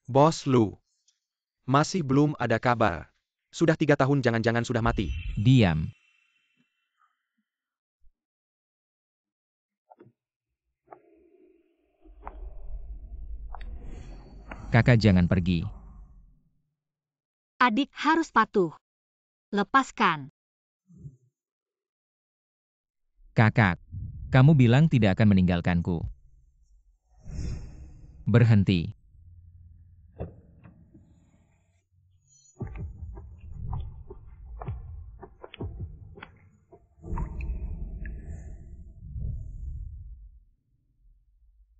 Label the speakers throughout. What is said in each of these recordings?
Speaker 1: Bos Lu, masih belum ada kabar. Sudah 3 tahun, jangan-jangan sudah mati.
Speaker 2: Diam. Kakak jangan pergi.
Speaker 3: Adik harus patuh. Lepaskan.
Speaker 2: Kakak, kamu bilang tidak akan meninggalkanku. Berhenti.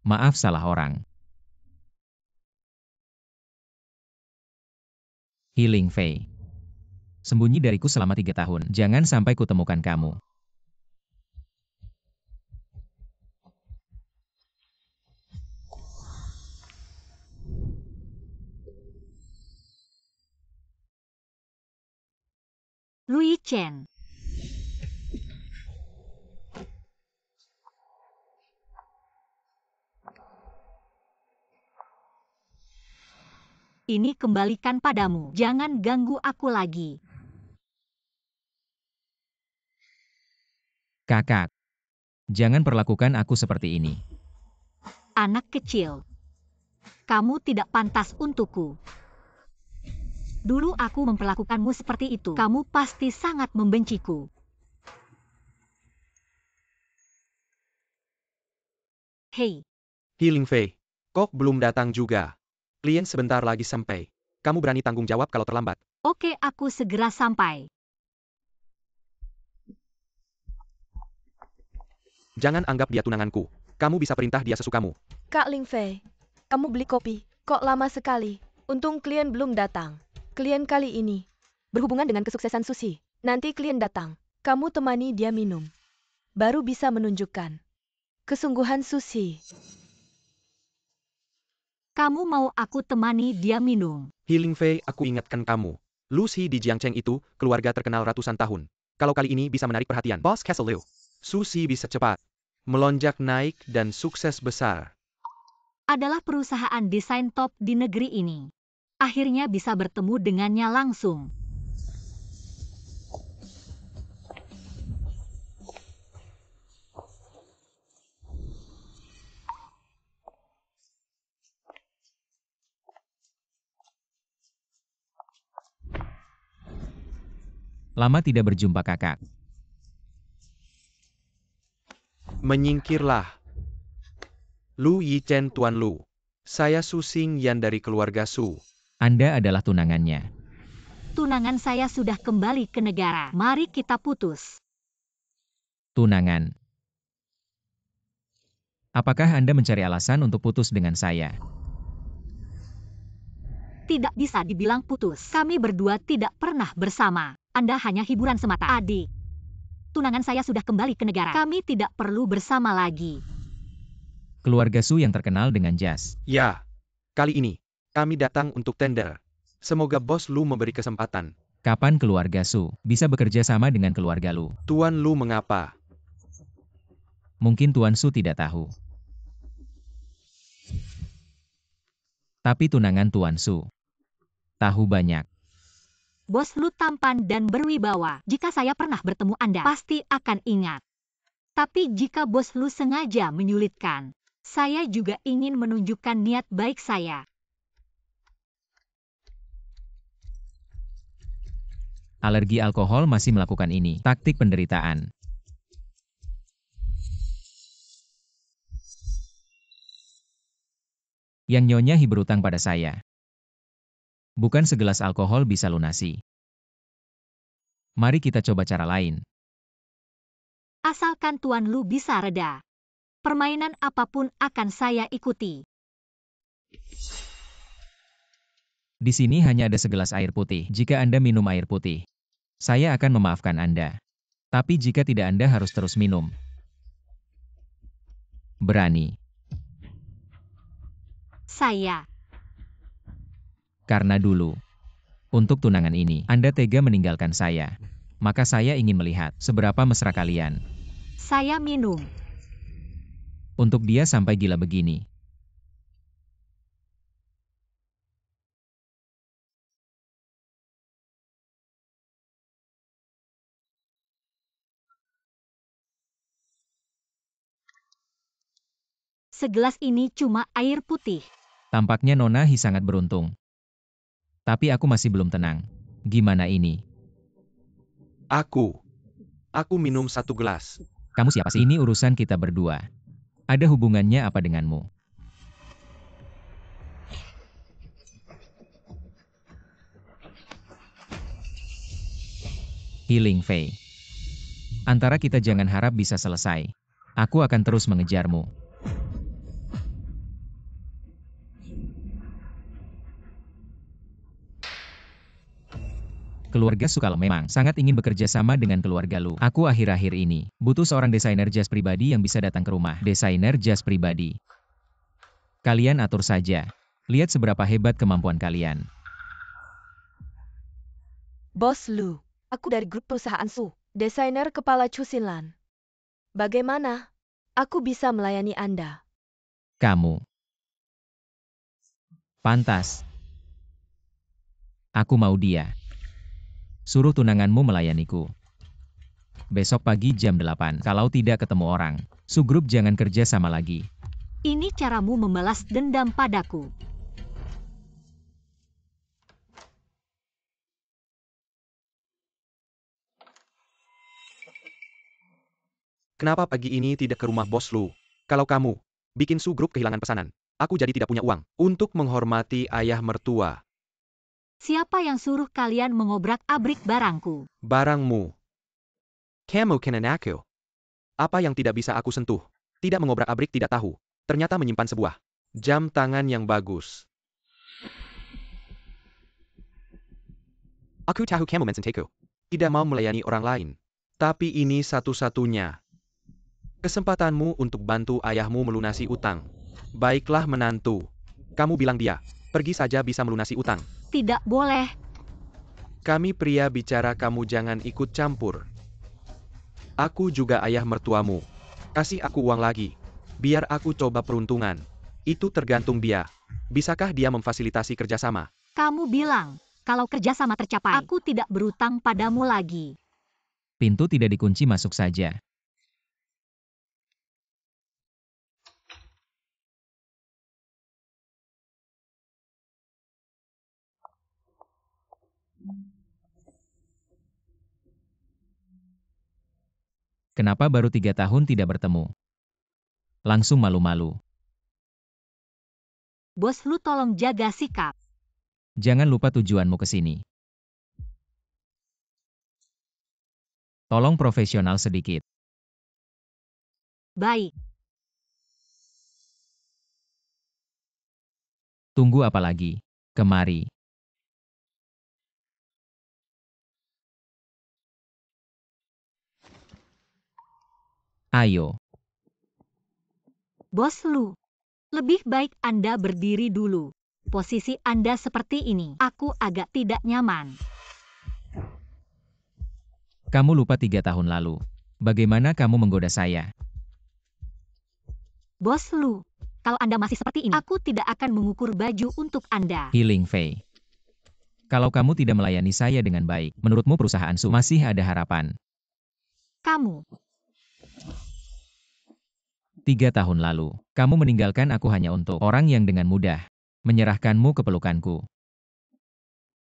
Speaker 2: Maaf, salah orang. Healing Fei. Sembunyi dariku selama 3 tahun. Jangan sampai kutemukan kamu.
Speaker 3: Lu Yichen. Ini kembalikan padamu. Jangan ganggu aku lagi.
Speaker 2: Kakak, jangan perlakukan aku seperti ini.
Speaker 3: Anak kecil. Kamu tidak pantas untukku. Dulu aku memperlakukanmu seperti itu. Kamu pasti sangat membenciku. Hei.
Speaker 1: Healing Fei, kok belum datang juga? Klien sebentar lagi sampai. Kamu berani tanggung jawab kalau terlambat?
Speaker 3: Oke, aku segera sampai.
Speaker 1: Jangan anggap dia tunanganku. Kamu bisa perintah dia sesukamu.
Speaker 4: Kak Ling Fei, kamu beli kopi. Kok lama sekali? Untung klien belum datang. Klien kali ini berhubungan dengan kesuksesan Susi. Nanti klien datang, kamu temani dia minum. Baru bisa menunjukkan kesungguhan Susi.
Speaker 3: Kamu mau aku temani dia minum?
Speaker 1: Healing Fei, aku ingatkan kamu. Lucy di Jiangcheng itu, keluarga terkenal ratusan tahun. Kalau kali ini bisa menarik perhatian Bos Castle Liu, Susi bisa cepat melonjak naik dan sukses besar.
Speaker 3: Adalah perusahaan desain top di negeri ini. Akhirnya bisa bertemu dengannya langsung.
Speaker 2: Lama tidak berjumpa kakak.
Speaker 1: Menyingkirlah. Lu Yichen Tuan Lu. Saya Su Xingyan dari keluarga Su.
Speaker 2: Anda adalah tunangannya.
Speaker 3: Tunangan saya sudah kembali ke negara. Mari kita putus.
Speaker 2: Tunangan. Apakah Anda mencari alasan untuk putus dengan saya?
Speaker 3: Tidak bisa dibilang putus. Kami berdua tidak pernah bersama. Anda hanya hiburan semata. Adik. Tunangan saya sudah kembali ke negara. Kami tidak perlu bersama lagi.
Speaker 2: Keluarga Su yang terkenal dengan jas.
Speaker 1: Ya, kali ini, kami datang untuk tender. Semoga Bos Lu memberi kesempatan.
Speaker 2: Kapan keluarga Su bisa bekerja sama dengan keluarga Lu?
Speaker 1: Tuan Lu mengapa?
Speaker 2: Mungkin Tuan Su tidak tahu. Tapi tunangan Tuan Su tahu banyak.
Speaker 3: Bos Lu tampan dan berwibawa. Jika saya pernah bertemu Anda, pasti akan ingat. Tapi jika Bos Lu sengaja menyulitkan, saya juga ingin menunjukkan niat baik saya.
Speaker 2: Alergi alkohol masih melakukan ini. Taktik penderitaan. Yang nyonya berutang pada saya. Bukan segelas alkohol bisa lunasi. Mari kita coba cara lain.
Speaker 3: Asalkan Tuan Lu bisa reda. Permainan apapun akan saya ikuti.
Speaker 2: Di sini hanya ada segelas air putih. Jika Anda minum air putih, saya akan memaafkan Anda. Tapi jika tidak, Anda harus terus minum. Berani.
Speaker 3: Saya.
Speaker 2: Karena dulu, untuk tunangan ini, Anda tega meninggalkan saya. Maka saya ingin melihat seberapa mesra kalian.
Speaker 3: Saya minum.
Speaker 2: Untuk dia sampai gila begini.
Speaker 3: Segelas ini cuma air putih.
Speaker 2: Tampaknya Nona Hi sangat beruntung. Tapi aku masih belum tenang. Gimana ini?
Speaker 1: Aku minum 1 gelas.
Speaker 2: Kamu siapa sih? Ini urusan kita berdua. Ada hubungannya apa denganmu? Healing Fei. Antara kita jangan harap bisa selesai. Aku akan terus mengejarmu. Keluarga Sukal memang sangat ingin bekerja sama dengan keluarga Lu. Aku akhir-akhir ini butuh seorang desainer jas pribadi yang bisa datang ke rumah. Desainer jas pribadi. Kalian atur saja. Lihat seberapa hebat kemampuan kalian.
Speaker 4: Bos Lu, aku dari grup perusahaan Su, desainer kepala Chu Xinlan. Bagaimana? Aku bisa melayani Anda.
Speaker 2: Kamu. Pantas. Aku mau dia. Suruh tunanganmu melayaniku. Besok pagi jam 8. Kalau tidak ketemu orang, Su-grup jangan kerja sama lagi.
Speaker 3: Ini caramu membalas dendam padaku.
Speaker 1: Kenapa pagi ini tidak ke rumah bos Lu? Kalau kamu bikin Su-grup kehilangan pesanan, aku jadi tidak punya uang untuk menghormati ayah mertua.
Speaker 3: Siapa yang suruh kalian mengobrak-abrik barangku?
Speaker 1: Barangmu. Kamu kenan aku. Apa yang tidak bisa aku sentuh? Tidak mengobrak-abrik tidak tahu. Ternyata menyimpan sebuah jam tangan yang bagus. Aku tahu kamu mencintai. Tidak mau melayani orang lain. Tapi ini satu-satunya kesempatanmu untuk bantu ayahmu melunasi utang. Baiklah menantu. Kamu bilang dia pergi saja bisa melunasi utang.
Speaker 3: Tidak boleh.
Speaker 1: Kami pria bicara kamu jangan ikut campur. Aku juga ayah mertuamu. Kasih aku uang lagi. Biar aku coba peruntungan. Itu tergantung dia. Bisakah dia memfasilitasi kerjasama?
Speaker 3: Kamu bilang, kalau kerjasama tercapai, aku tidak berutang padamu lagi.
Speaker 2: Pintu tidak dikunci, masuk saja. Kenapa baru 3 tahun tidak bertemu? Langsung malu-malu.
Speaker 3: Bos Lu tolong jaga sikap.
Speaker 2: Jangan lupa tujuanmu ke sini. Tolong profesional sedikit.
Speaker 3: Baik.
Speaker 2: Tunggu apa lagi? Kemari. Ayo.
Speaker 3: Bos Lu, lebih baik Anda berdiri dulu. Posisi Anda seperti ini, aku agak tidak nyaman.
Speaker 2: Kamu lupa 3 tahun lalu. Bagaimana kamu menggoda saya?
Speaker 3: Bos Lu, kalau Anda masih seperti ini, aku tidak akan mengukur baju untuk Anda.
Speaker 2: Healing Fei. Kalau kamu tidak melayani saya dengan baik, menurutmu perusahaan Su masih ada harapan?
Speaker 3: Kamu,
Speaker 2: 3 tahun lalu, kamu meninggalkan aku hanya untuk orang yang dengan mudah menyerahkanmu ke pelukanku.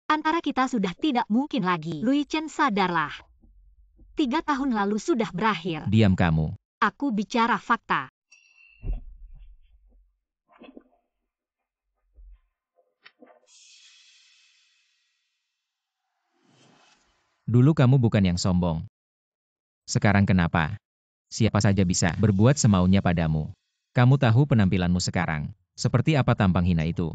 Speaker 3: antara kita sudah tidak mungkin lagi. Lui Chen, sadarlah. 3 tahun lalu sudah berakhir.
Speaker 2: Diam kamu.
Speaker 3: Aku bicara fakta.
Speaker 2: Dulu kamu bukan yang sombong. Sekarang kenapa? Siapa saja bisa berbuat semaunya padamu. Kamu tahu penampilanmu sekarang. Seperti apa tampang hina itu?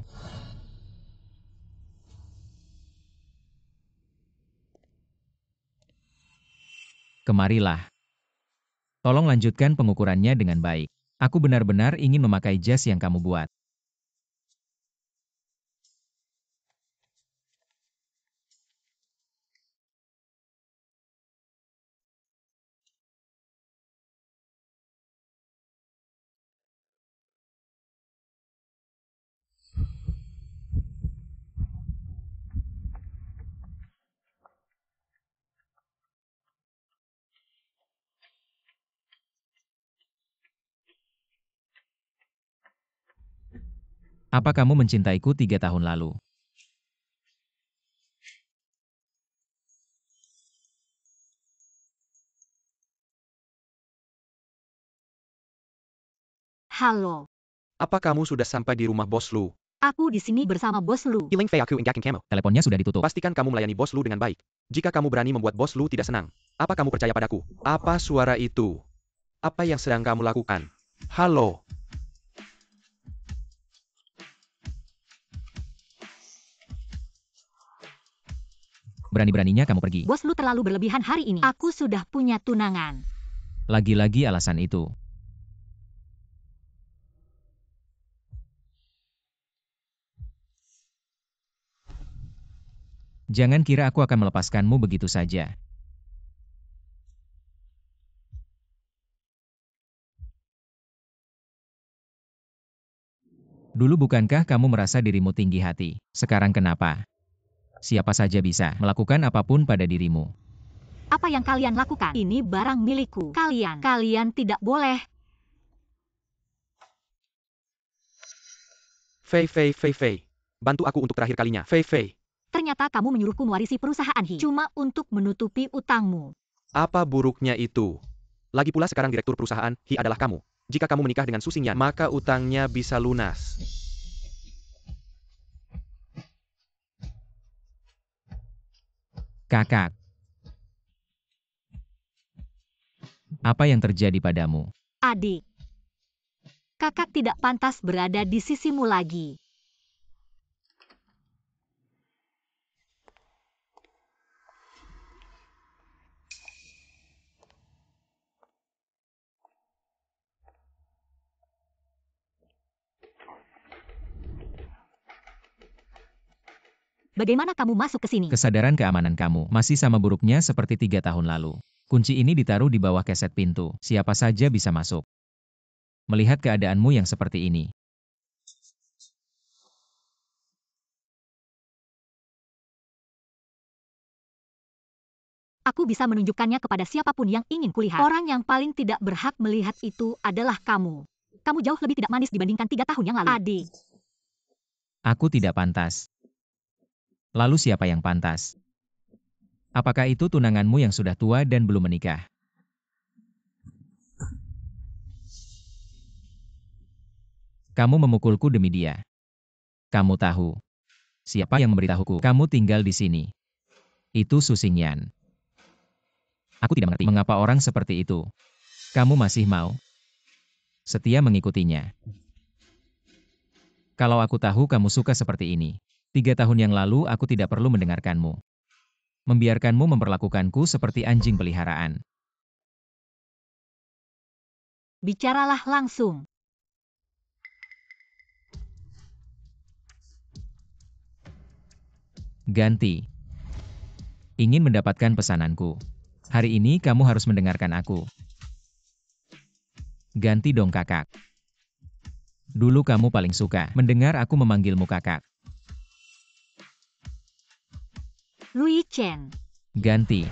Speaker 2: Kemarilah. Tolong lanjutkan pengukurannya dengan baik. Aku benar-benar ingin memakai jas yang kamu buat. Apa kamu mencintaiku 3 tahun lalu?
Speaker 3: Halo,
Speaker 1: Apa kamu sudah sampai di rumah bos Lu?
Speaker 3: aku di sini bersama bos Lu.
Speaker 1: Healing Fei aku ingin Camo.
Speaker 2: Teleponnya sudah ditutup.
Speaker 1: Pastikan kamu melayani bos Lu dengan baik. Jika kamu berani membuat bos Lu tidak senang, apa kamu percaya padaku? Apa suara itu? Apa yang sedang kamu lakukan? Halo?
Speaker 2: Berani-beraninya kamu pergi.
Speaker 3: Bos Lu terlalu berlebihan hari ini. Aku sudah punya tunangan.
Speaker 2: Lagi-lagi alasan itu. Jangan kira aku akan melepaskanmu begitu saja. Dulu bukankah kamu merasa dirimu tinggi hati? Sekarang kenapa? Siapa saja bisa melakukan apapun pada dirimu.
Speaker 3: Apa yang kalian lakukan? Ini barang milikku. Kalian tidak boleh.
Speaker 1: Fei. Bantu aku untuk terakhir kalinya. Fei.
Speaker 3: Ternyata kamu menyuruhku mewarisi perusahaan Hi cuma untuk menutupi utangmu.
Speaker 1: Apa buruknya itu? Lagi pula sekarang direktur perusahaan Hi adalah kamu. Jika kamu menikah dengan Su Xingyan, maka utangnya bisa lunas.
Speaker 2: Kakak. Apa yang terjadi padamu?
Speaker 3: Adik, kakak tidak pantas berada di sisimu lagi. Bagaimana kamu masuk ke sini?
Speaker 2: Kesadaran keamanan kamu masih sama buruknya seperti 3 tahun lalu. Kunci ini ditaruh di bawah keset pintu. Siapa saja bisa masuk. Melihat keadaanmu yang seperti ini.
Speaker 3: Aku bisa menunjukkannya kepada siapapun yang ingin kulihat. Orang yang paling tidak berhak melihat itu adalah kamu. Kamu jauh lebih tidak manis dibandingkan 3 tahun yang lalu. Adik.
Speaker 2: Aku tidak pantas. Lalu siapa yang pantas? Apakah itu tunanganmu yang sudah tua dan belum menikah? Kamu memukulku demi dia. Kamu tahu siapa yang memberitahuku kamu tinggal di sini? Itu Su Xingyan. Aku tidak mengerti mengapa orang seperti itu. Kamu masih mau setia mengikutinya. Kalau aku tahu kamu suka seperti ini, 3 tahun yang lalu aku tidak perlu mendengarkanmu. Membiarkanmu memperlakukanku seperti anjing peliharaan.
Speaker 3: Bicaralah langsung.
Speaker 2: Ganti. Ingin mendapatkan pesananku. Hari ini kamu harus mendengarkan aku. Ganti dong kakak. Dulu kamu paling suka mendengar aku memanggilmu kakak.
Speaker 3: Lui Chen.
Speaker 2: Ganti.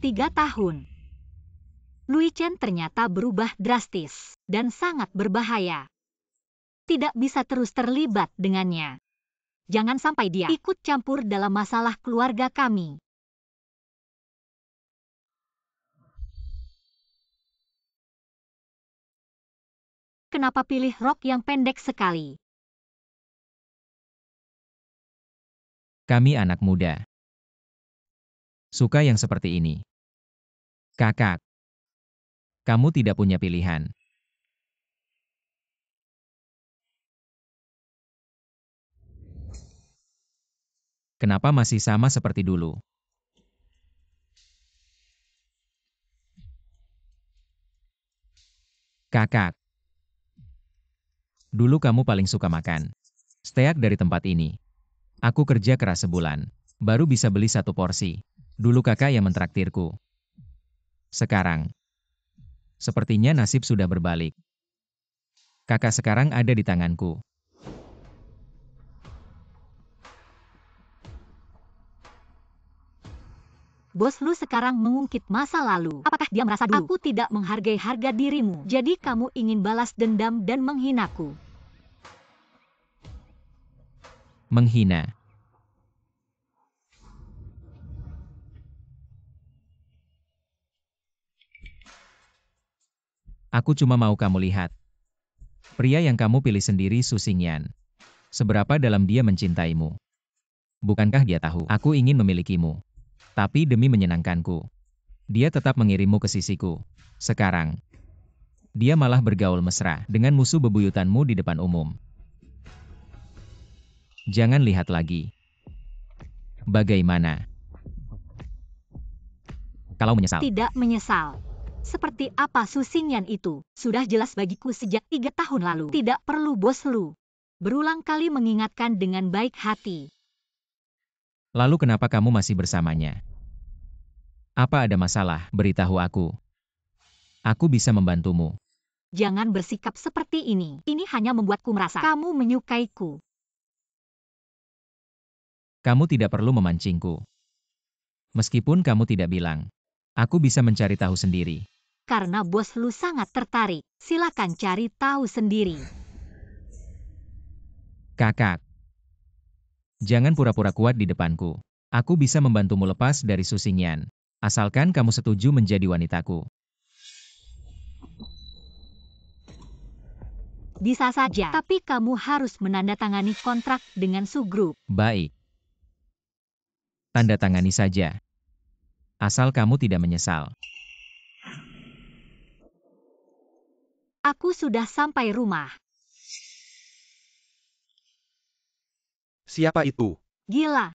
Speaker 3: Tiga tahun. Lui Chen ternyata berubah drastis dan sangat berbahaya. Tidak bisa terus terlibat dengannya. Jangan sampai dia ikut campur dalam masalah keluarga kami. Kenapa pilih rok yang pendek sekali?
Speaker 2: Kami anak muda. Suka yang seperti ini. Kakak. Kamu tidak punya pilihan. Kenapa masih sama seperti dulu? Kakak. Dulu kamu paling suka makan steak dari tempat ini. Aku kerja keras sebulan, baru bisa beli 1 porsi. Dulu kakak yang mentraktirku. Sekarang, sepertinya nasib sudah berbalik. Kakak sekarang ada di tanganku.
Speaker 3: Bos Lu sekarang mengungkit masa lalu. Apakah dia merasa dulu aku tidak menghargai harga dirimu? Jadi kamu ingin balas dendam dan menghinaku.
Speaker 2: Menghina. Aku cuma mau kamu lihat. Pria yang kamu pilih sendiri Su Xingyan. Seberapa dalam dia mencintaimu. Bukankah dia tahu aku ingin memilikimu? Tapi demi menyenangkanku, dia tetap mengirimmu ke sisiku. Sekarang, dia malah bergaul mesra dengan musuh bebuyutanmu di depan umum. Jangan lihat lagi. Bagaimana? Kalau menyesal.
Speaker 3: Tidak menyesal. Seperti apa Su Xingyan itu? Sudah jelas bagiku sejak 3 tahun lalu. Tidak perlu Bos Lu berulang kali mengingatkan dengan baik hati.
Speaker 2: Lalu kenapa kamu masih bersamanya? Apa ada masalah? Beritahu aku. Aku bisa membantumu.
Speaker 3: Jangan bersikap seperti ini. Ini hanya membuatku merasa kamu menyukaiku.
Speaker 2: Kamu tidak perlu memancingku. Meskipun kamu tidak bilang, aku bisa mencari tahu sendiri.
Speaker 3: Karena Bos Lu sangat tertarik, silakan cari tahu sendiri.
Speaker 2: Kakak. Jangan pura-pura kuat di depanku. Aku bisa membantumu lepas dari Su Xingyan. Asalkan kamu setuju menjadi wanitaku.
Speaker 3: Bisa saja, tapi kamu harus menandatangani kontrak dengan Su Group.
Speaker 2: Baik. Tanda tangani saja. Asal kamu tidak menyesal.
Speaker 3: Aku sudah sampai rumah.
Speaker 1: Siapa itu?
Speaker 3: Gila,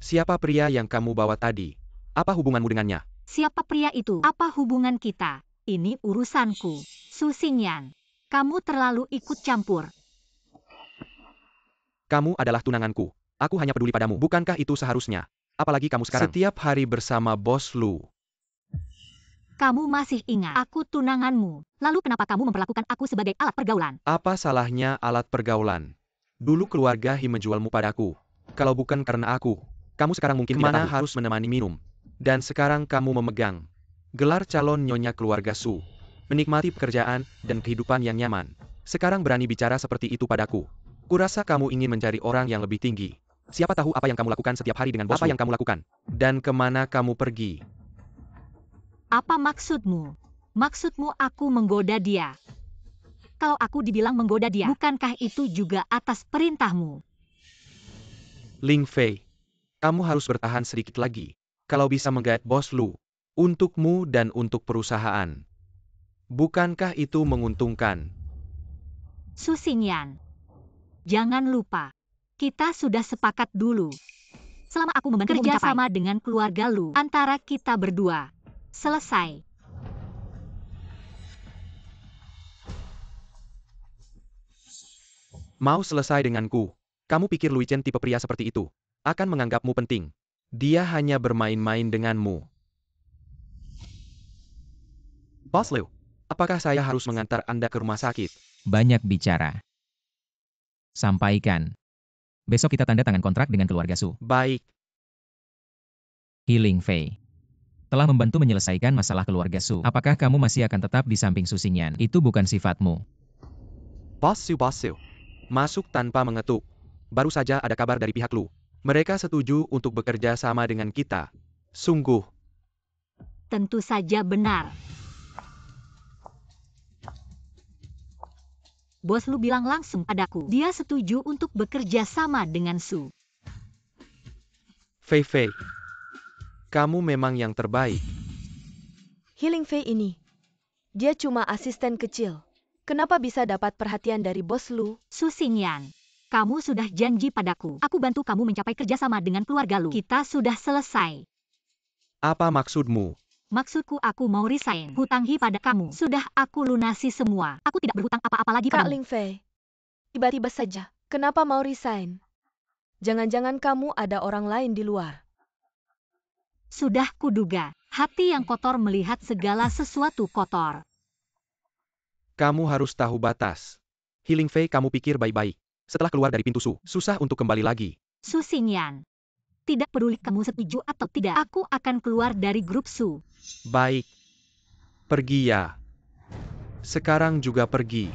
Speaker 1: Siapa pria yang kamu bawa tadi? Apa hubunganmu dengannya?
Speaker 3: siapa pria itu? Apa hubungan kita? Ini urusanku. Su Xingyan, kamu terlalu ikut campur.
Speaker 1: Kamu adalah tunanganku. Aku hanya peduli padamu. Bukankah itu seharusnya? Apalagi kamu sekarang setiap hari bersama Bos Lu.
Speaker 3: Kamu masih ingat, aku tunanganmu. Lalu kenapa kamu memperlakukan aku sebagai alat pergaulan?
Speaker 1: Apa salahnya alat pergaulan? Dulu keluarga He menjualmu padaku. Kalau bukan karena aku, kamu sekarang mungkin tidak tahu harus menemani minum. Dan sekarang kamu memegang gelar calon nyonya keluarga Su. Menikmati pekerjaan dan kehidupan yang nyaman. Sekarang berani bicara seperti itu padaku. Kurasa kamu ingin mencari orang yang lebih tinggi. Siapa tahu apa yang kamu lakukan setiap hari dengan bos Lu? Apa yang kamu lakukan? Dan kemana kamu pergi?
Speaker 3: Apa maksudmu? Maksudmu aku menggoda dia? Kalau aku dibilang menggoda dia, bukankah itu juga atas perintahmu?
Speaker 1: Ling Fei, kamu harus bertahan sedikit lagi. Kalau bisa menggait Bos Lu, untukmu dan untuk perusahaan. Bukankah itu menguntungkan?
Speaker 3: Su Xingyan, jangan lupa, kita sudah sepakat dulu. Selama aku membantumu kerja sama dengan keluarga Lu, antara kita berdua. Selesai.
Speaker 1: Mau selesai denganku? Kamu pikir Lui Chen tipe pria seperti itu akan menganggapmu penting? Dia hanya bermain-main denganmu. Bos Liu, apakah saya harus mengantar Anda ke rumah sakit?
Speaker 2: Banyak bicara. Sampaikan. Besok kita tanda tangan kontrak dengan keluarga Su.
Speaker 1: Baik,
Speaker 2: Ling Fei. Telah membantu menyelesaikan masalah keluarga Su. Apakah kamu masih akan tetap di samping Su Xingyan? Itu bukan sifatmu.
Speaker 1: Bos Siu. Masuk tanpa mengetuk. Baru saja ada kabar dari pihak Lu. Mereka setuju untuk bekerja sama dengan kita. Sungguh.
Speaker 3: Tentu saja benar. Bos Lu bilang langsung padaku, dia setuju untuk bekerja sama dengan Su.
Speaker 1: Fei, kamu memang yang terbaik.
Speaker 4: Ling Fei ini, dia cuma asisten kecil. Kenapa bisa dapat perhatian dari Bos Lu?
Speaker 3: Su Xingyan, kamu sudah janji padaku. Aku bantu kamu mencapai kerjasama dengan keluarga Lu. Kita sudah selesai.
Speaker 1: Apa maksudmu?
Speaker 3: Maksudku aku mau resign. Hutang Hi pada kamu sudah aku lunasi semua. Aku tidak berhutang apa-apa lagi
Speaker 4: Kak
Speaker 3: padamu.
Speaker 4: Ling Fei, tiba-tiba saja, kenapa mau resign? Jangan-jangan kamu ada orang lain di luar.
Speaker 3: Sudah kuduga, hati yang kotor melihat segala sesuatu kotor.
Speaker 1: Kamu harus tahu batas. Healing Fei, kamu pikir baik-baik. Setelah keluar dari pintu Su, susah untuk kembali lagi.
Speaker 3: Su Xingyan. Tidak peduli kamu setuju atau tidak, aku akan keluar dari grup Su.
Speaker 1: Baik. Pergi ya. Sekarang juga pergi.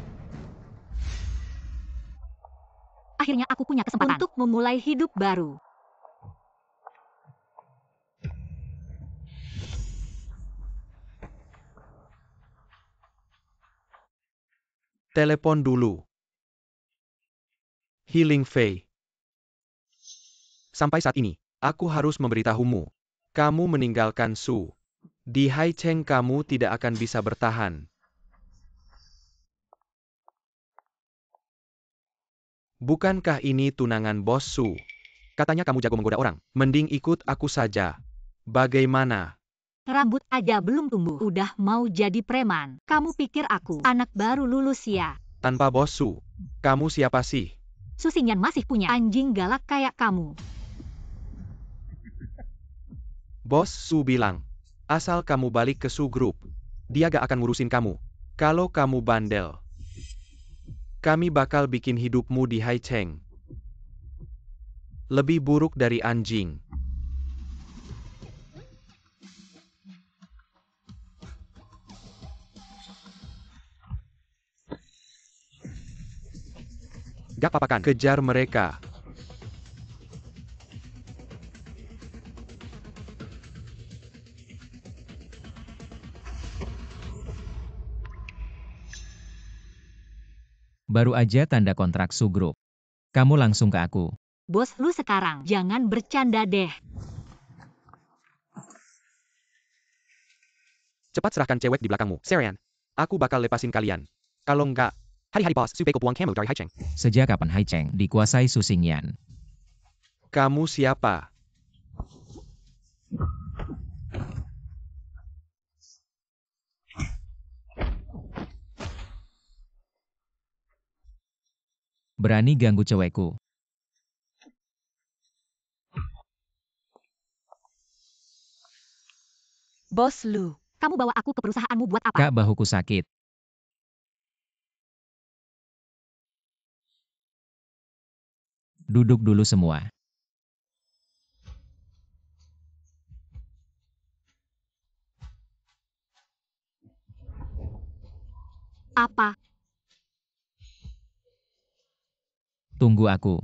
Speaker 3: Akhirnya aku punya kesempatan untuk memulai hidup baru.
Speaker 1: Telepon dulu. Healing Fei. Sampai saat ini, aku harus memberitahumu. Kamu meninggalkan Su. Di Haicheng kamu tidak akan bisa bertahan. Bukankah ini tunangan bos Su? Katanya kamu jago menggoda orang. Mending ikut aku saja. Bagaimana?
Speaker 3: Rambut aja belum tumbuh, udah mau jadi preman. Kamu pikir aku anak baru lulus ya?
Speaker 1: Tanpa bos Su, kamu siapa sih?
Speaker 3: Su Xingyan masih punya anjing galak kayak kamu.
Speaker 1: Bos Su bilang, asal kamu balik ke Su Group, dia gak akan ngurusin kamu. Kalau kamu bandel, kami bakal bikin hidupmu di Haicheng lebih buruk dari anjing. Gak apa-apa kan? Kejar mereka.
Speaker 2: Baru aja tanda kontrak Su Group. Kamu langsung ke aku.
Speaker 3: Bos lu sekarang, jangan bercanda deh.
Speaker 1: Cepat serahkan cewek di belakangmu, Serian. Aku bakal lepasin kalian. Kalau enggak, hari-hari bos, Su Pei buang kamu dari Haicheng.
Speaker 2: Sejak kapan Haicheng dikuasai Su Xingyan?
Speaker 1: Kamu siapa?
Speaker 2: Berani ganggu cewekku.
Speaker 4: Bos Lu.
Speaker 3: Kamu bawa aku ke perusahaanmu buat apa?
Speaker 2: Kak, bahuku sakit. Duduk dulu semua.
Speaker 3: Apa?
Speaker 2: Tunggu aku.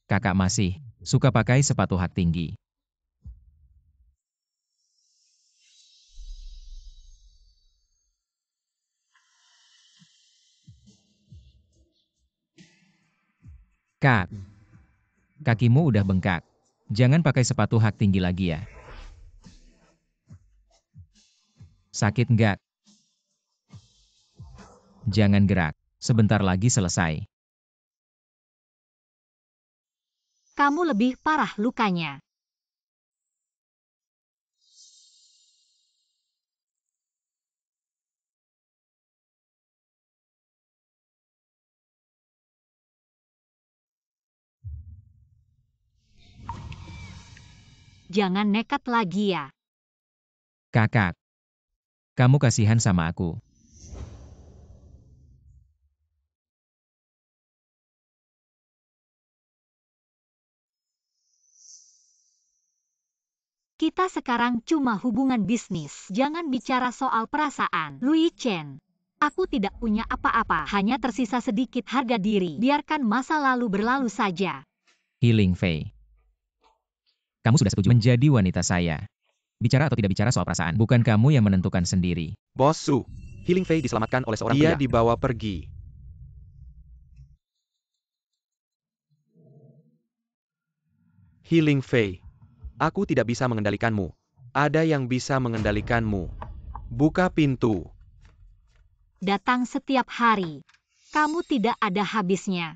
Speaker 2: Kakak masih suka pakai sepatu hak tinggi. Kak, kakimu udah bengkak. Jangan pakai sepatu hak tinggi lagi ya. Sakit nggak? Jangan gerak. Sebentar lagi selesai.
Speaker 3: Kamu lebih parah lukanya. Jangan nekat lagi ya.
Speaker 2: Kakak, kamu kasihan sama aku.
Speaker 3: Kita sekarang cuma hubungan bisnis. Jangan bicara soal perasaan. Lui Chen. Aku tidak punya apa-apa. Hanya tersisa sedikit harga diri. Biarkan masa lalu berlalu saja.
Speaker 2: Healing Fei. Kamu sudah setuju menjadi wanita saya. Bicara atau tidak bicara soal perasaan, bukan kamu yang menentukan sendiri.
Speaker 1: Bos Su, Healing Fei diselamatkan oleh seorang pria. Dia dibawa pergi. Healing Fei, aku tidak bisa mengendalikanmu. Ada yang bisa mengendalikanmu. Buka pintu.
Speaker 3: Datang setiap hari. Kamu tidak ada habisnya.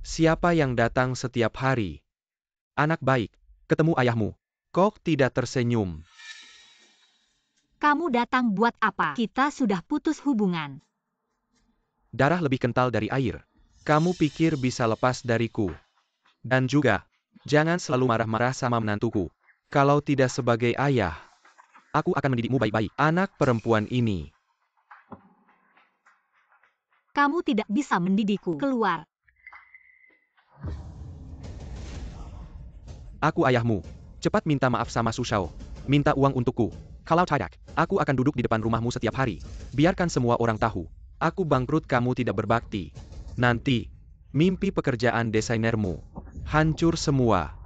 Speaker 1: Siapa yang datang setiap hari? Anak baik, ketemu ayahmu. Kok tidak tersenyum?
Speaker 3: Kamu datang buat apa? Kita sudah putus hubungan.
Speaker 1: Darah lebih kental dari air. Kamu pikir bisa lepas dariku? Dan juga, jangan selalu marah-marah sama menantuku. Kalau tidak sebagai ayah, aku akan mendidikmu baik-baik. Anak perempuan ini.
Speaker 3: Kamu tidak bisa mendidikku. Keluar.
Speaker 1: Aku ayahmu. Cepat minta maaf sama Sushao. Minta uang untukku. Kalau tidak, aku akan duduk di depan rumahmu setiap hari. Biarkan semua orang tahu. Aku bangkrut, kamu tidak berbakti. Nanti, mimpi pekerjaan desainermu hancur semua.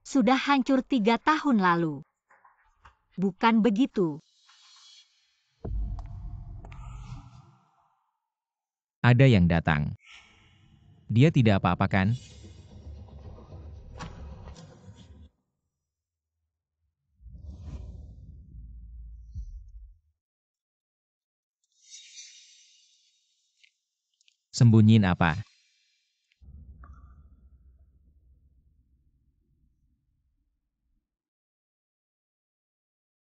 Speaker 3: Sudah hancur 3 tahun lalu. Bukan begitu.
Speaker 2: Ada yang datang. Dia tidak apa-apa kan? Sembunyiin apa?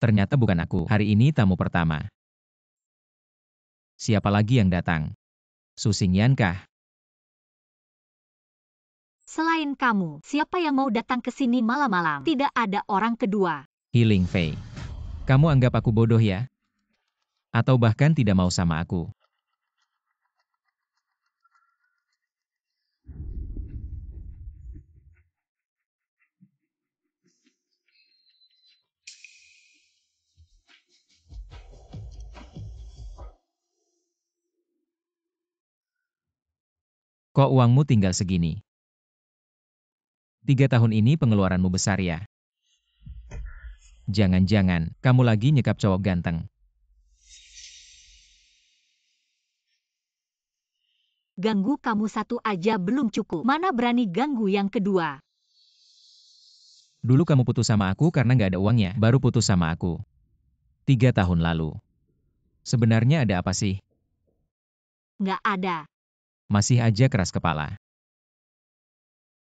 Speaker 2: Ternyata bukan aku. Hari ini tamu pertama. Siapa lagi yang datang? Su Xingyan kah?
Speaker 3: Selain kamu, siapa yang mau datang ke sini malam-malam? Tidak ada orang kedua.
Speaker 2: Healing Fei. Kamu anggap aku bodoh ya? Atau bahkan tidak mau sama aku? Kok uangmu tinggal segini? 3 tahun ini pengeluaranmu besar ya? Jangan-jangan, kamu lagi nyekap cowok ganteng.
Speaker 3: Ganggu kamu satu aja belum cukup. Mana berani ganggu yang kedua?
Speaker 2: Dulu kamu putus sama aku karena nggak ada uangnya, baru putus sama aku. 3 tahun lalu. Sebenarnya ada apa sih?
Speaker 3: Nggak ada.
Speaker 2: Masih aja keras kepala.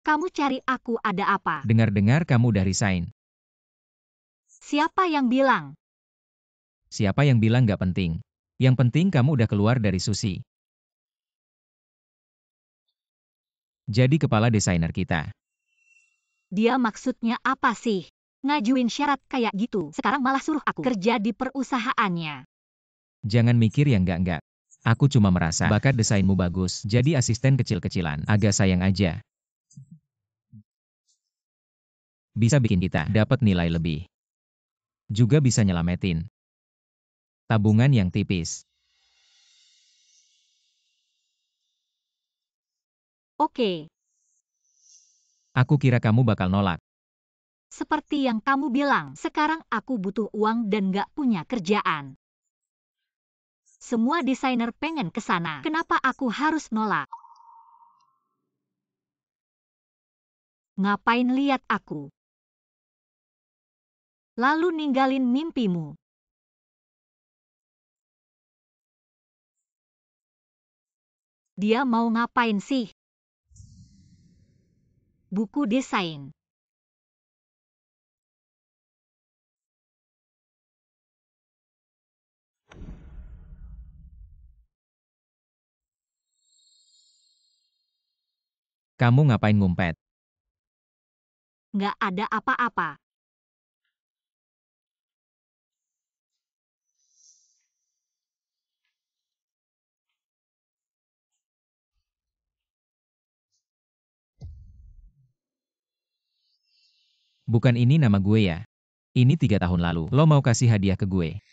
Speaker 3: Kamu cari aku ada apa?
Speaker 2: Dengar-dengar kamu udah resign.
Speaker 3: Siapa yang bilang?
Speaker 2: Siapa yang bilang nggak penting? Yang penting kamu udah keluar dari Susi. Jadi kepala desainer kita.
Speaker 3: Dia maksudnya apa sih? Ngajuin syarat kayak gitu, sekarang malah suruh aku kerja di perusahaannya.
Speaker 2: Jangan mikir yang enggak-enggak. Aku cuma merasa bakat desainmu bagus, jadi asisten kecil-kecilan. Agak sayang aja. Bisa bikin kita dapat nilai lebih. Juga bisa nyelametin tabungan yang tipis.
Speaker 3: Oke,
Speaker 2: Aku kira kamu bakal nolak.
Speaker 3: seperti yang kamu bilang, sekarang aku butuh uang dan nggak punya kerjaan. Semua desainer pengen ke sana. Kenapa aku harus nolak? Ngapain lihat aku? Lalu ninggalin mimpimu. Dia mau ngapain sih? Buku desain.
Speaker 2: Kamu ngapain ngumpet?
Speaker 3: Nggak ada apa-apa.
Speaker 2: Bukan ini nama gue ya? Ini 3 tahun lalu. Lo mau kasih hadiah ke gue?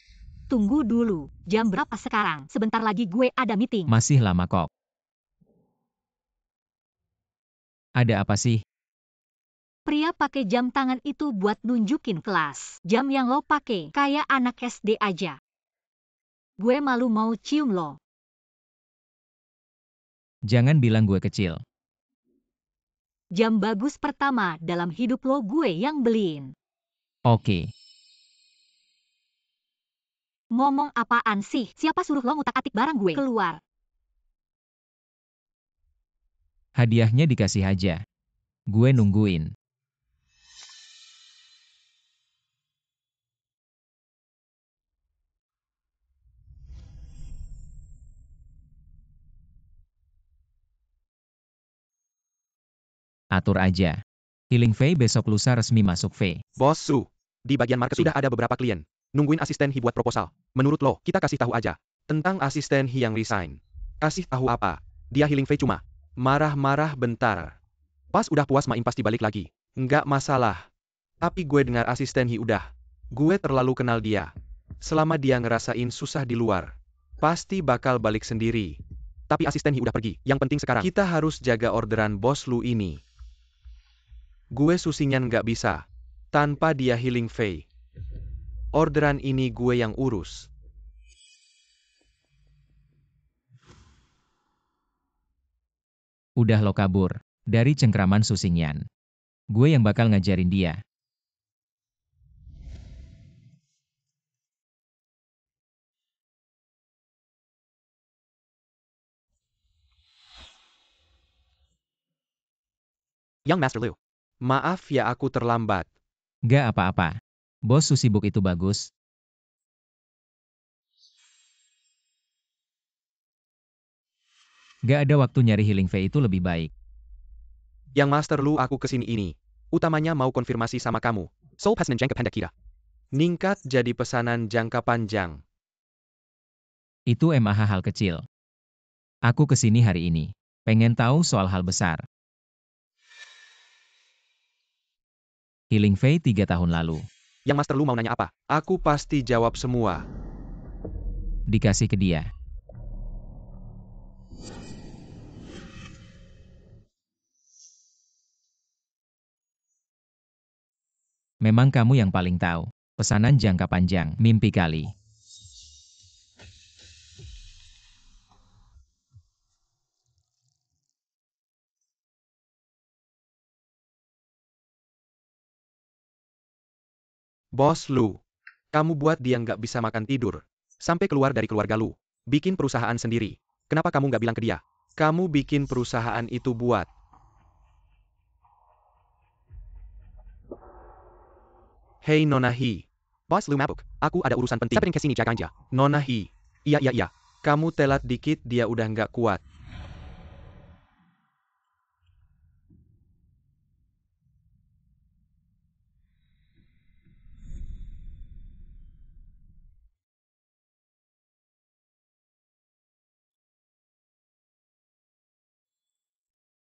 Speaker 3: Tunggu dulu, jam berapa sekarang? Sebentar lagi gue ada meeting.
Speaker 2: Masih lama kok. Ada apa sih?
Speaker 3: Pria pakai jam tangan itu buat nunjukin kelas. Jam yang lo pakai kayak anak SD aja. Gue malu mau cium lo.
Speaker 2: Jangan bilang gue kecil.
Speaker 3: Jam bagus pertama dalam hidup lo gue yang beliin.
Speaker 2: Oke.
Speaker 3: Ngomong apaan sih? Siapa suruh lo ngutak-atik barang gue? Keluar.
Speaker 2: Hadiahnya dikasih aja. Gue nungguin. Atur aja. Healing Fei besok lusa resmi masuk Fei.
Speaker 1: Bos Su, di bagian market sudah ada beberapa klien. Nungguin asisten Hi buat proposal. Menurut lo, kita kasih tahu aja. Tentang asisten Hi yang resign. Kasih tahu apa? Dia Healing Fei cuma marah-marah bentar. Pas udah puas main pasti balik lagi. Nggak masalah. Tapi gue dengar asisten Hi udah. Gue terlalu kenal dia. Selama dia ngerasain susah di luar, pasti bakal balik sendiri. Tapi asisten Hi udah pergi. Yang penting sekarang, kita harus jaga orderan bos lu ini. Gue susinyan nggak bisa. Tanpa dia Healing Fei. Orderan ini gue yang urus.
Speaker 2: Udah lo kabur. Dari cengkraman Susingyan. Gue yang bakal ngajarin dia.
Speaker 1: Yang Master Lu. Maaf ya aku terlambat.
Speaker 2: Gak apa-apa. Bos Su sibuk itu bagus. Gak ada waktu nyari Healing Fei itu lebih baik.
Speaker 1: Yang Master Lu aku kesini ini. Utamanya mau konfirmasi sama kamu. Soul Pass jangka pendek kira. Ningkat jadi pesanan jangka panjang.
Speaker 2: Itu MAH hal kecil. Aku kesini hari ini. Pengen tahu soal hal besar. Healing Fei 3 tahun lalu.
Speaker 1: Yang Master Lu mau nanya apa? Aku pasti jawab semua.
Speaker 2: Dikasih ke dia. Memang kamu yang paling tahu. Pesanan jangka panjang, mimpi kali.
Speaker 1: Bos Lu. Kamu buat dia nggak bisa makan tidur. Sampai keluar dari keluarga lu. Bikin perusahaan sendiri. Kenapa kamu nggak bilang ke dia? Kamu bikin perusahaan itu buat. Hei Nona Hi. Bos Lu mabuk. Aku ada urusan penting. Saya pengen kesini jaga aja. Nona Hi. Iya. Kamu telat dikit dia udah nggak kuat.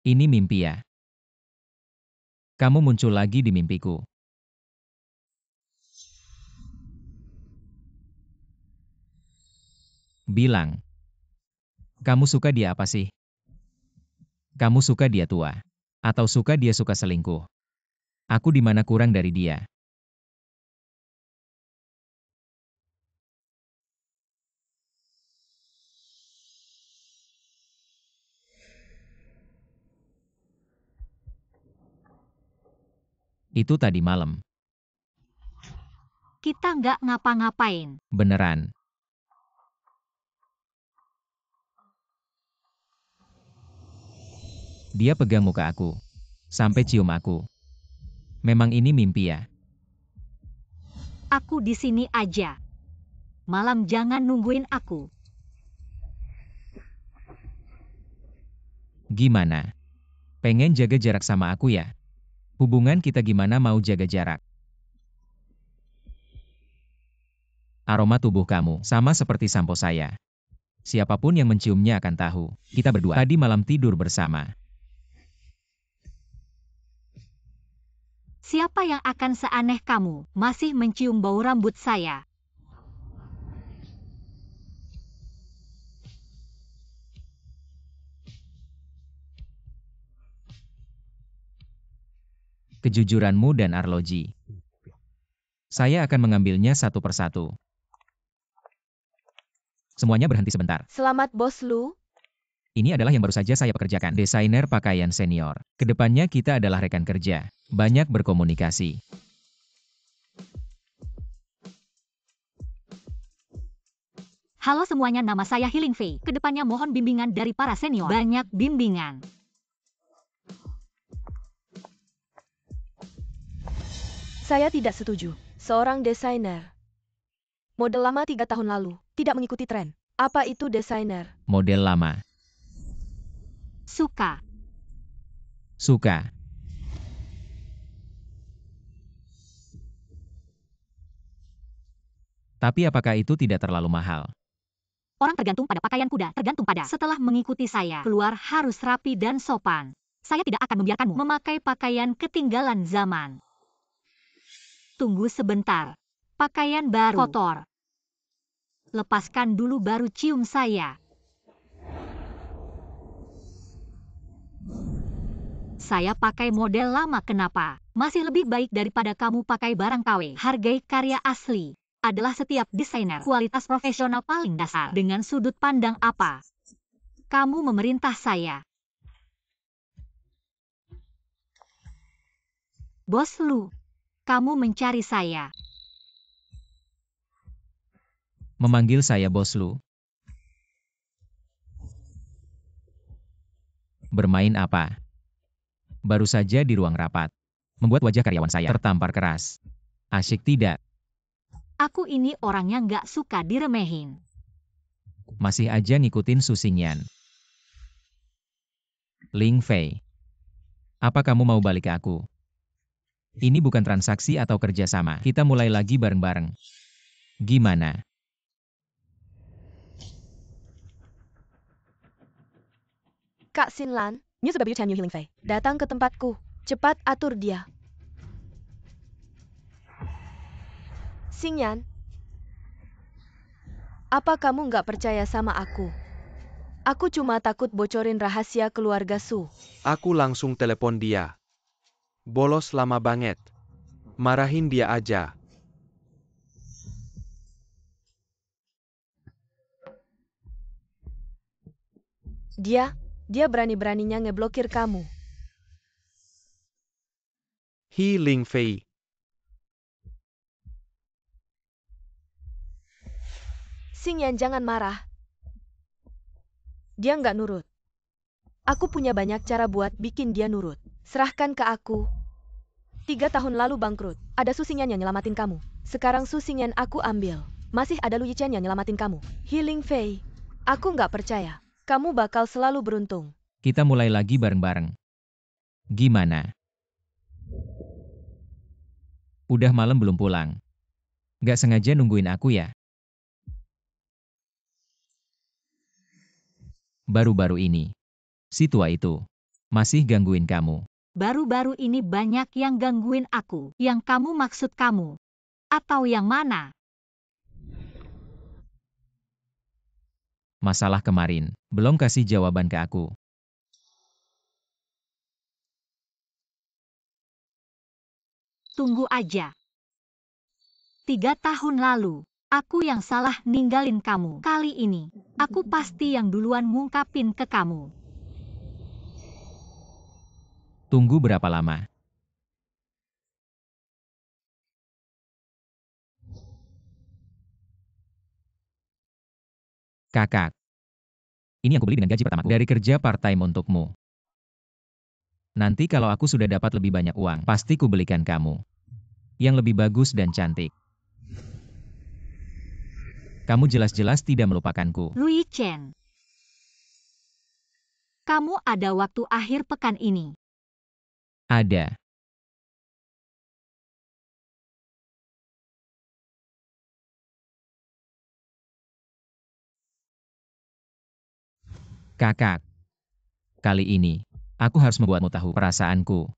Speaker 2: Ini mimpi ya. Kamu muncul lagi di mimpiku. Bilang. Kamu suka dia apa sih? Kamu suka dia tua? Atau suka dia suka selingkuh? Aku di mana kurang dari dia? Itu tadi malam.
Speaker 3: Kita nggak ngapa-ngapain.
Speaker 2: Beneran. Dia pegang muka aku. Sampai cium aku. Memang ini mimpi ya?
Speaker 3: Aku di sini aja. Malam jangan nungguin aku.
Speaker 2: Gimana? Pengen jaga jarak sama aku ya? Hubungan kita gimana mau jaga jarak? Aroma tubuh kamu sama seperti sampo saya. Siapapun yang menciumnya akan tahu. Kita berdua tadi malam tidur bersama.
Speaker 3: Siapa yang akan seaneh kamu, masih mencium bau rambut saya?
Speaker 2: Kejujuranmu dan arloji. Saya akan mengambilnya satu persatu. Semuanya berhenti sebentar.
Speaker 4: Selamat Bos Lu.
Speaker 2: Ini adalah yang baru saja saya pekerjakan. Desainer pakaian senior. Kedepannya kita adalah rekan kerja. Banyak berkomunikasi.
Speaker 3: Halo semuanya, nama saya Healing Fei. Kedepannya mohon bimbingan dari para senior. Banyak bimbingan.
Speaker 4: Saya tidak setuju. Seorang desainer. Model lama 3 tahun lalu. Tidak mengikuti tren. Apa itu desainer?
Speaker 2: Model lama.
Speaker 3: Suka.
Speaker 2: Suka. Tapi apakah itu tidak terlalu mahal?
Speaker 3: Orang tergantung pada pakaian kuda, tergantung pada. Setelah mengikuti saya, keluar harus rapi dan sopan. Saya tidak akan membiarkanmu memakai pakaian ketinggalan zaman. Tunggu sebentar. Pakaian baru kotor. Lepaskan dulu baru cium saya. Saya pakai model lama, kenapa? Masih lebih baik daripada kamu pakai barang KW. Hargai karya asli. Adalah setiap desainer kualitas profesional paling dasar. Dengan sudut pandang apa? Kamu memerintah saya. Bos Lu, kamu mencari saya.
Speaker 2: Memanggil saya Bos Lu. Bermain apa? Baru saja di ruang rapat. Membuat wajah karyawan saya tertampar keras. Asyik tidak?
Speaker 3: Aku ini orangnya nggak suka diremehin.
Speaker 2: Masih aja ngikutin Su Xingyan. Ling Fei. Apa kamu mau balik ke aku? Ini bukan transaksi atau kerjasama. Kita mulai lagi bareng-bareng. Gimana?
Speaker 4: Kak Xinlan, New Sebabiu Chan Yu Ling Fei. Datang ke tempatku. Cepat atur dia. Xingyan, apa kamu nggak percaya sama aku? Aku cuma takut bocorin rahasia keluarga Su.
Speaker 1: Aku langsung telepon dia. Bolos lama banget. Marahin dia aja.
Speaker 4: Dia berani-beraninya ngeblokir kamu.
Speaker 1: Hi Ling Fei.
Speaker 4: Xingyan, jangan marah. Dia nggak nurut. Aku punya banyak cara buat bikin dia nurut. Serahkan ke aku. 3 tahun lalu bangkrut. Ada Su Xingyan yang nyelamatin kamu. Sekarang Su Xingyan aku ambil. Masih ada Lu Yichen yang nyelamatin kamu. Hi Ling Fei, aku nggak percaya. Kamu bakal selalu beruntung.
Speaker 2: Kita mulai lagi bareng-bareng. Gimana? Udah malam belum pulang. Gak sengaja nungguin aku ya? Baru-baru ini, si tua itu masih gangguin kamu.
Speaker 3: Baru-baru ini banyak yang gangguin aku. Yang kamu maksud kamu? Atau yang mana?
Speaker 2: Masalah kemarin, belum kasih jawaban ke aku.
Speaker 3: Tunggu aja. 3 tahun lalu, aku yang salah ninggalin kamu. Kali ini, aku pasti yang duluan ngungkapin ke kamu.
Speaker 2: Tunggu berapa lama? Kakak. Ini yang kubeli dengan gaji pertamaku. Dari kerja part-time untukmu. Nanti kalau aku sudah dapat lebih banyak uang, pasti kubelikan kamu. Yang lebih bagus dan cantik. Kamu jelas-jelas tidak melupakanku.
Speaker 3: Lu Yichen, kamu ada waktu akhir pekan ini.
Speaker 2: Ada. Kakak. Kali ini, aku harus membuatmu tahu perasaanku.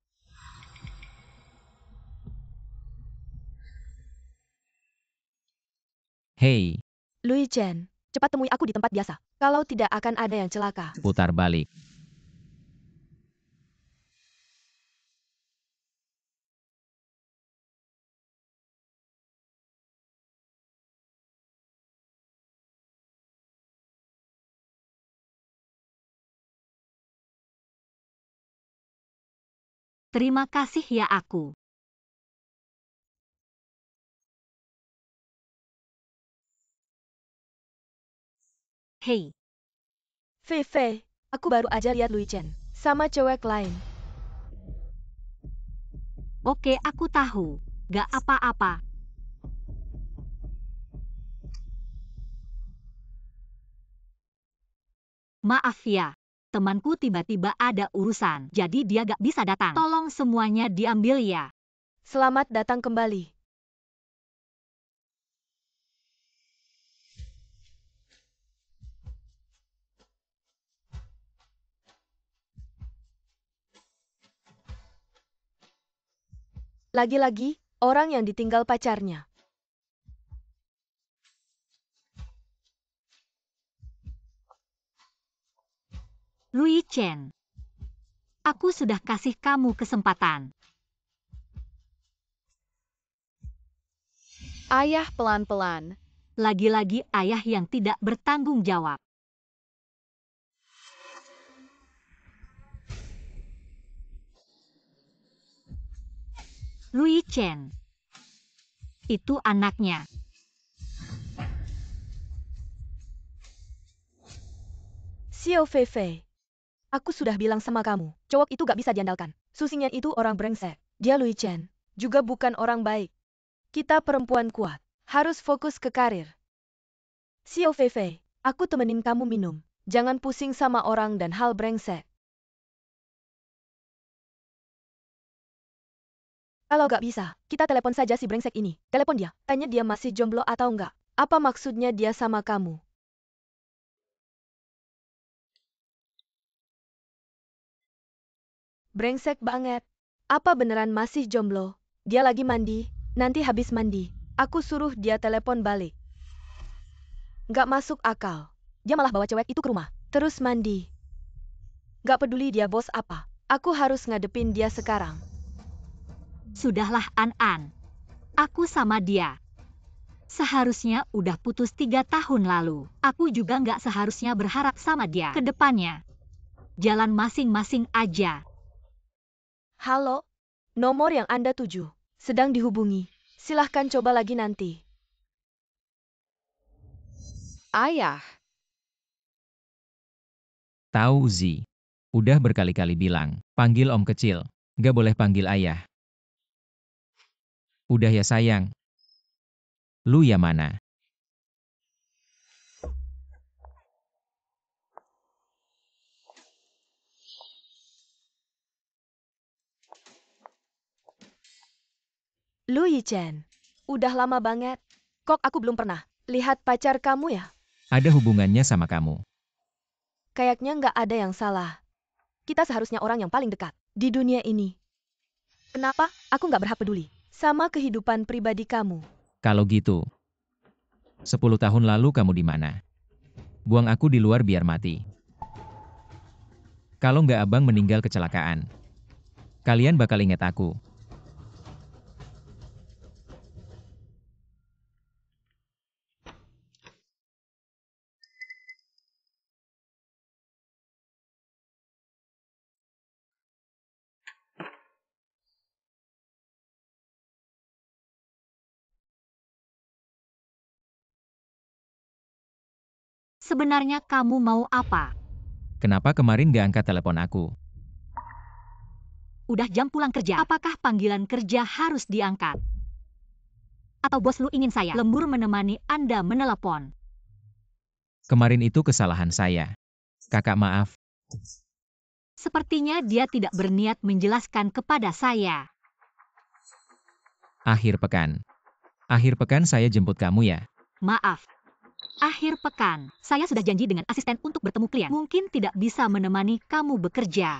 Speaker 2: Hei,
Speaker 4: Lu Yichen, cepat temui aku di tempat biasa. Kalau tidak akan ada yang celaka.
Speaker 2: putar balik.
Speaker 3: Terima kasih ya aku. Hei,
Speaker 4: Fei Fei, aku baru aja lihat Lu Yichen sama cewek lain.
Speaker 3: oke aku tahu. Gak apa-apa. Maaf ya, temanku tiba-tiba ada urusan, jadi dia gak bisa datang. Tolong semuanya diambil ya.
Speaker 4: Selamat datang kembali. Lagi-lagi, orang yang ditinggal pacarnya.
Speaker 3: Lui Chen. Aku sudah kasih kamu kesempatan.
Speaker 5: Ayah pelan-pelan.
Speaker 3: Lagi-lagi ayah yang tidak bertanggung jawab. Lui Chen. Itu anaknya.
Speaker 4: Xiao Feifei. Aku sudah bilang sama kamu, cowok itu gak bisa diandalkan. Susinya itu orang brengsek. Dia Lui Chen. Juga bukan orang baik. Kita perempuan kuat. Harus fokus ke karir. Xiao Feifei, aku temenin kamu minum. Jangan pusing sama orang dan hal brengsek. Kalau gak bisa, kita telepon saja si brengsek ini. Telepon dia, tanya dia masih jomblo atau enggak. Apa maksudnya dia sama kamu? Brengsek banget. Apa beneran masih jomblo? Dia lagi mandi, nanti habis mandi. Aku suruh dia telepon balik. Gak masuk akal. Dia malah bawa cewek itu ke rumah, terus mandi. Gak peduli dia bos apa. Aku harus ngadepin dia sekarang.
Speaker 3: Sudahlah An-An. Aku sama dia. Seharusnya udah putus 3 tahun lalu. Aku juga nggak seharusnya berharap sama dia ke depannya. Jalan masing-masing aja.
Speaker 4: Halo? Nomor yang Anda tuju sedang dihubungi. Silahkan coba lagi nanti.
Speaker 5: Ayah.
Speaker 2: Tahu Zi. Udah berkali-kali bilang, panggil om kecil. Gak boleh panggil ayah. Udah ya sayang. Lu ya mana?
Speaker 4: Lui Chen. Udah lama banget. Kok aku belum pernah lihat pacar kamu ya?
Speaker 2: Ada hubungannya sama kamu.
Speaker 4: Kayaknya nggak ada yang salah. Kita seharusnya orang yang paling dekat di dunia ini. Kenapa aku nggak berhak peduli sama kehidupan pribadi kamu?
Speaker 2: Kalau gitu. 10 tahun lalu kamu di mana? Buang aku di luar biar mati. Kalau nggak abang meninggal kecelakaan. Kalian bakal ingat aku.
Speaker 3: Sebenarnya kamu mau apa?
Speaker 2: Kenapa kemarin nggak angkat telepon aku?
Speaker 3: Udah jam pulang kerja. Apakah panggilan kerja harus diangkat? Atau bos lu ingin saya lembur menemani Anda menelepon?
Speaker 2: Kemarin itu kesalahan saya. Kakak maaf.
Speaker 3: Sepertinya dia tidak berniat menjelaskan kepada saya.
Speaker 2: Akhir pekan. Akhir pekan saya jemput kamu ya.
Speaker 3: Maaf. Akhir pekan, saya sudah janji dengan asisten untuk bertemu klien. Mungkin tidak bisa menemani kamu bekerja.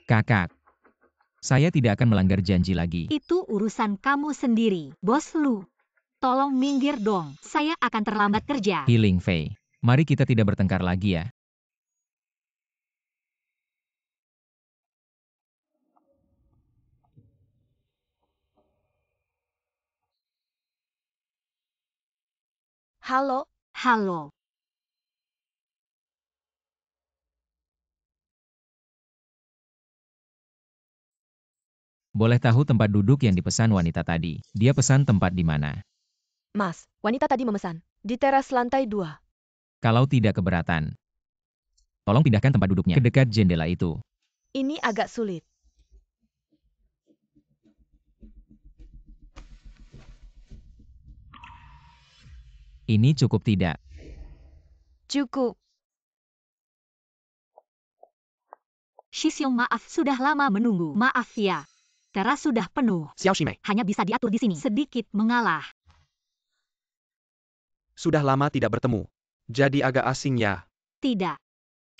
Speaker 2: Kakak. Saya tidak akan melanggar janji lagi.
Speaker 3: Itu urusan kamu sendiri, bos lu. Tolong minggir dong, saya akan terlambat kerja.
Speaker 2: Healing Fei. Mari kita tidak bertengkar lagi ya.
Speaker 4: Halo?
Speaker 3: Halo.
Speaker 2: Boleh tahu tempat duduk yang dipesan wanita tadi? Dia pesan tempat di mana?
Speaker 4: Mas, wanita tadi memesan di teras lantai 2.
Speaker 2: Kalau tidak keberatan, tolong pindahkan tempat duduknya ke dekat jendela itu.
Speaker 4: Ini agak sulit.
Speaker 2: Ini cukup tidak?
Speaker 4: Cukup.
Speaker 3: Shixiong maaf sudah lama menunggu. Maaf ya. Teras sudah penuh.
Speaker 1: Xiao Shimei,
Speaker 3: Hanya bisa diatur di sini. Sedikit mengalah.
Speaker 1: sudah lama tidak bertemu. Jadi agak asing ya.
Speaker 3: Tidak.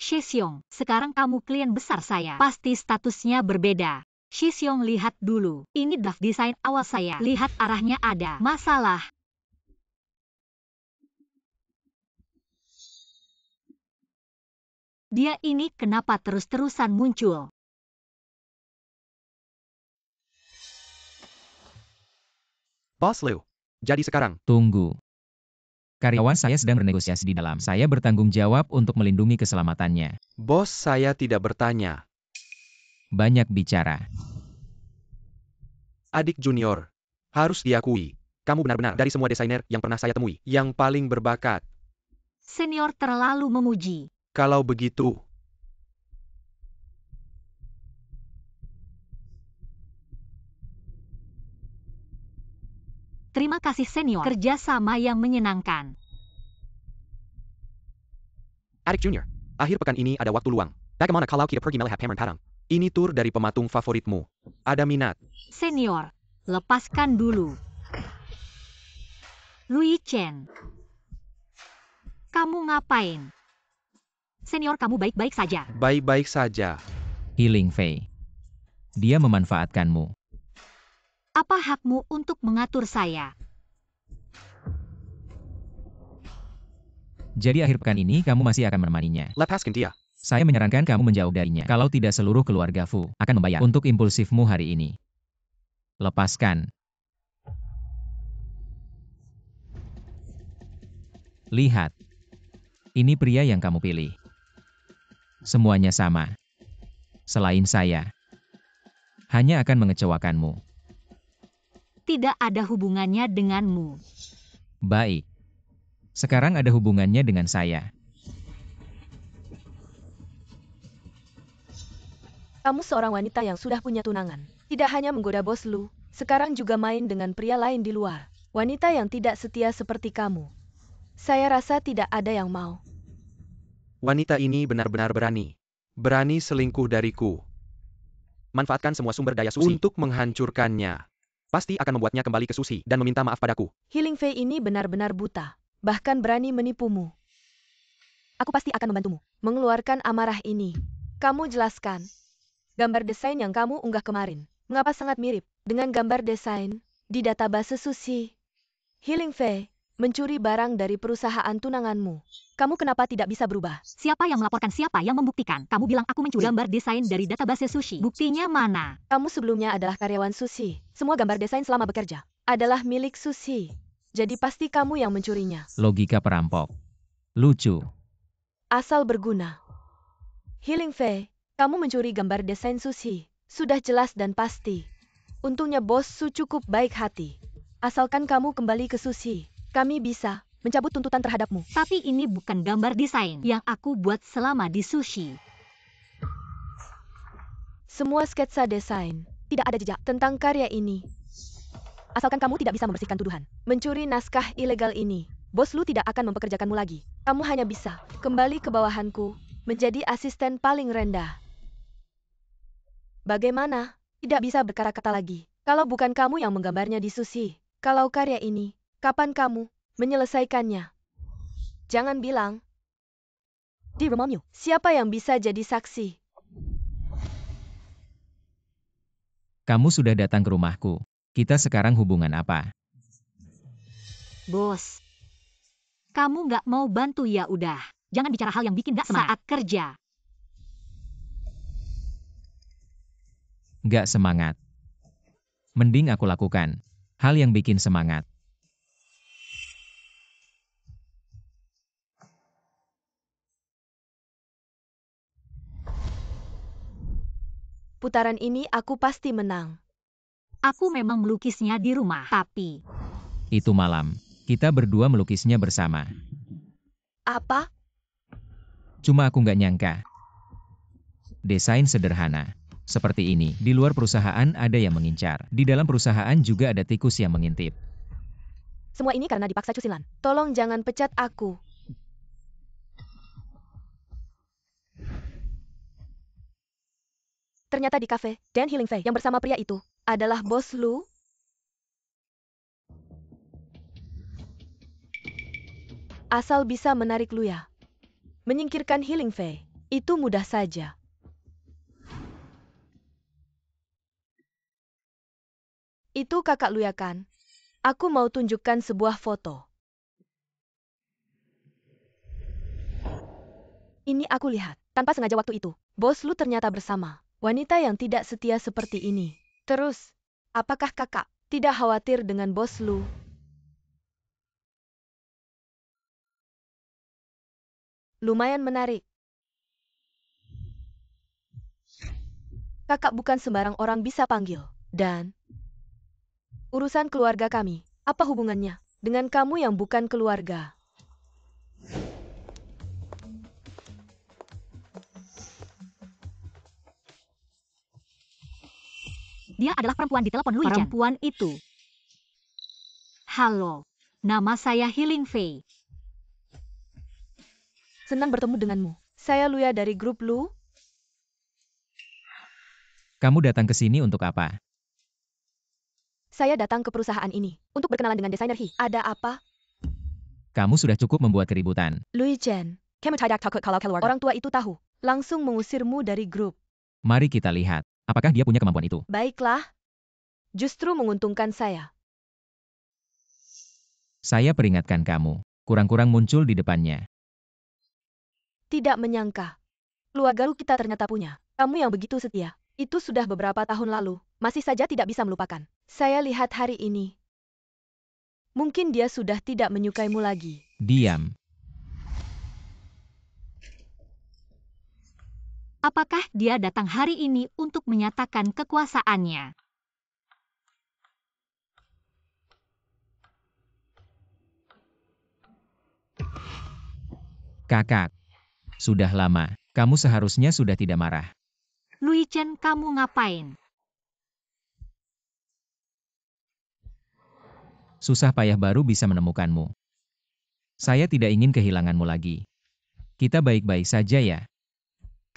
Speaker 3: Shixiong, sekarang kamu klien besar saya. Pasti statusnya berbeda. Shixiong, lihat dulu. Ini draft desain awal saya. Lihat arahnya ada masalah. Dia ini kenapa terus-terusan muncul?
Speaker 1: Bos Lu. Jadi sekarang,
Speaker 2: Tunggu. Karyawan saya sedang bernegosiasi di dalam. Saya bertanggung jawab untuk melindungi keselamatannya.
Speaker 1: bos saya tidak bertanya.
Speaker 2: Banyak bicara.
Speaker 1: Adik junior, harus diakui, kamu benar-benar dari semua desainer yang pernah saya temui, yang paling berbakat.
Speaker 3: Senior terlalu memuji.
Speaker 1: Kalau begitu,
Speaker 3: Terima kasih senior. Kerjasama yang menyenangkan.
Speaker 1: adik junior, akhir pekan ini ada waktu luang. Bagaimana kalau kita pergi melihat pameran Padang? Ini tur dari pematung favoritmu. Ada minat?
Speaker 3: Senior, lepaskan dulu. Lui Chen. Kamu ngapain? Senior, kamu baik-baik saja.
Speaker 1: Baik-baik saja.
Speaker 2: Healing Fei. Dia memanfaatkanmu.
Speaker 3: Apa hakmu untuk mengatur saya?
Speaker 2: Jadi akhir pekan ini kamu masih akan menemaninya.
Speaker 1: Lepaskan dia.
Speaker 2: Saya menyarankan kamu menjauh darinya. Kalau tidak, seluruh keluarga Fu akan membayar untuk impulsifmu hari ini. Lepaskan. Lihat. Ini pria yang kamu pilih. Semuanya sama. Selain saya. Hanya akan mengecewakanmu.
Speaker 3: Tidak ada hubungannya denganmu.
Speaker 2: Baik. Sekarang ada hubungannya dengan saya.
Speaker 4: Kamu seorang wanita yang sudah punya tunangan. Tidak hanya menggoda bos Lu, sekarang juga main dengan pria lain di luar. Wanita yang tidak setia seperti kamu. Saya rasa tidak ada yang mau.
Speaker 1: Wanita ini benar-benar berani. Berani selingkuh dariku. Manfaatkan semua sumber daya Susi untuk menghancurkannya. Pasti akan membuatnya kembali ke Susi dan meminta maaf padaku.
Speaker 4: Healing Fei ini benar-benar buta. Bahkan berani menipumu. Aku pasti akan membantumu mengeluarkan amarah ini. Kamu jelaskan. Gambar desain yang kamu unggah kemarin, mengapa sangat mirip dengan gambar desain di database Susi? Healing Fei, mencuri barang dari perusahaan tunanganmu. Kamu kenapa tidak bisa berubah?
Speaker 3: Siapa yang melaporkan, siapa yang membuktikan? Kamu bilang aku mencuri gambar desain dari database Sushi. Buktinya mana?
Speaker 4: Kamu sebelumnya adalah karyawan Susi. Semua gambar desain selama bekerja adalah milik Susi. Jadi pasti kamu yang mencurinya.
Speaker 2: Logika perampok. Lucu.
Speaker 4: Asal berguna. Healing Fei, kamu mencuri gambar desain Susi. Sudah jelas dan pasti. Untungnya bos Su cukup baik hati. Asalkan kamu kembali ke Susi, kami bisa mencabut tuntutan terhadapmu.
Speaker 3: Tapi ini bukan gambar desain yang aku buat selama di Sushi.
Speaker 4: Semua sketsa desain, tidak ada jejak tentang karya ini. Asalkan kamu tidak bisa membersihkan tuduhan mencuri naskah ilegal ini, bos Lu tidak akan mempekerjakanmu lagi. Kamu hanya bisa kembali ke bawahanku, menjadi asisten paling rendah. Bagaimana? Tidak bisa berkata-kata lagi. Kalau bukan kamu yang menggambarnya di Susi, kalau karya ini, kapan kamu menyelesaikannya? Jangan bilang di rumahmu. Siapa yang bisa jadi saksi?
Speaker 2: Kamu sudah datang ke rumahku. Kita sekarang hubungan apa?
Speaker 3: Bos, kamu nggak mau bantu ya udah. Jangan bicara hal yang bikin nggak semangat. Saat kerja.
Speaker 2: Gak semangat. Mending aku lakukan hal yang bikin semangat.
Speaker 4: Putaran ini aku pasti menang.
Speaker 3: Aku memang melukisnya di rumah, tapi
Speaker 2: Itu malam. Kita berdua melukisnya bersama.
Speaker 4: Apa?
Speaker 2: Cuma aku nggak nyangka. Desain sederhana. Seperti ini. Di luar perusahaan ada yang mengincar. Di dalam perusahaan juga ada tikus yang mengintip.
Speaker 4: Semua ini karena dipaksa Cusilan. Tolong jangan pecat aku. Ternyata di kafe, Dan Healing Fei yang bersama pria itu adalah bos Lu. Asal bisa menarik Luya. Menyingkirkan Healing Fei, itu mudah saja. Itu kakak Luya kan? Aku mau tunjukkan sebuah foto. Ini aku lihat, tanpa sengaja waktu itu. Bos Lu ternyata bersama wanita yang tidak setia seperti ini. Terus, apakah kakak tidak khawatir dengan Bos Lu? Lumayan menarik. Kakak bukan sembarang orang bisa panggil. Dan urusan keluarga kami, apa hubungannya dengan kamu yang bukan keluarga?
Speaker 3: Dia adalah perempuan di telepon Lu Yichen. Perempuan itu. Halo, nama saya Healing Fei.
Speaker 4: Senang bertemu denganmu. Saya Luya dari grup Lu.
Speaker 2: Kamu datang ke sini untuk apa?
Speaker 4: Saya datang ke perusahaan ini untuk berkenalan dengan desainer He. Ada apa?
Speaker 2: Kamu sudah cukup membuat keributan.
Speaker 4: Lu Yichen, kamu tidak takut kalau keluarga orang tua itu tahu, langsung mengusirmu dari grup.
Speaker 2: Mari kita lihat, apakah dia punya kemampuan itu.
Speaker 4: Baiklah. Justru menguntungkan saya.
Speaker 2: Saya peringatkan kamu, kurang-kurang muncul di depannya.
Speaker 4: Tidak menyangka. Keluarga Lu kita ternyata punya. Kamu yang begitu setia. Itu sudah beberapa tahun lalu. Masih saja tidak bisa melupakan. Saya lihat hari ini. Mungkin dia sudah tidak menyukaimu lagi.
Speaker 2: Diam.
Speaker 3: Apakah dia datang hari ini untuk menyatakan kekuasaannya?
Speaker 2: Kakak. Sudah lama, kamu seharusnya sudah tidak marah.
Speaker 3: Lu Yichen, kamu ngapain?
Speaker 2: Susah payah baru bisa menemukanmu. Saya tidak ingin kehilanganmu lagi. Kita baik-baik saja ya.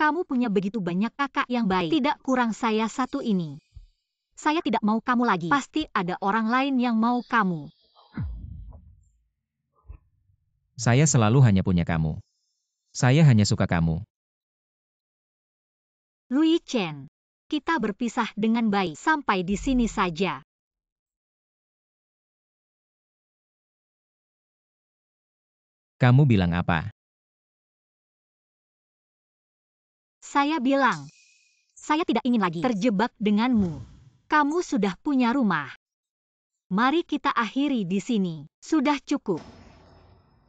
Speaker 3: Kamu punya begitu banyak kakak yang baik. Tidak kurang saya satu ini. Saya tidak mau kamu lagi. Pasti ada orang lain yang mau kamu.
Speaker 2: Saya selalu hanya punya kamu. Saya hanya suka kamu.
Speaker 3: Lu Yichen, kita berpisah dengan baik. Sampai di sini saja.
Speaker 2: Kamu bilang apa?
Speaker 3: Saya bilang, saya tidak ingin lagi terjebak denganmu. Kamu sudah punya rumah. Mari kita akhiri di sini. Sudah cukup.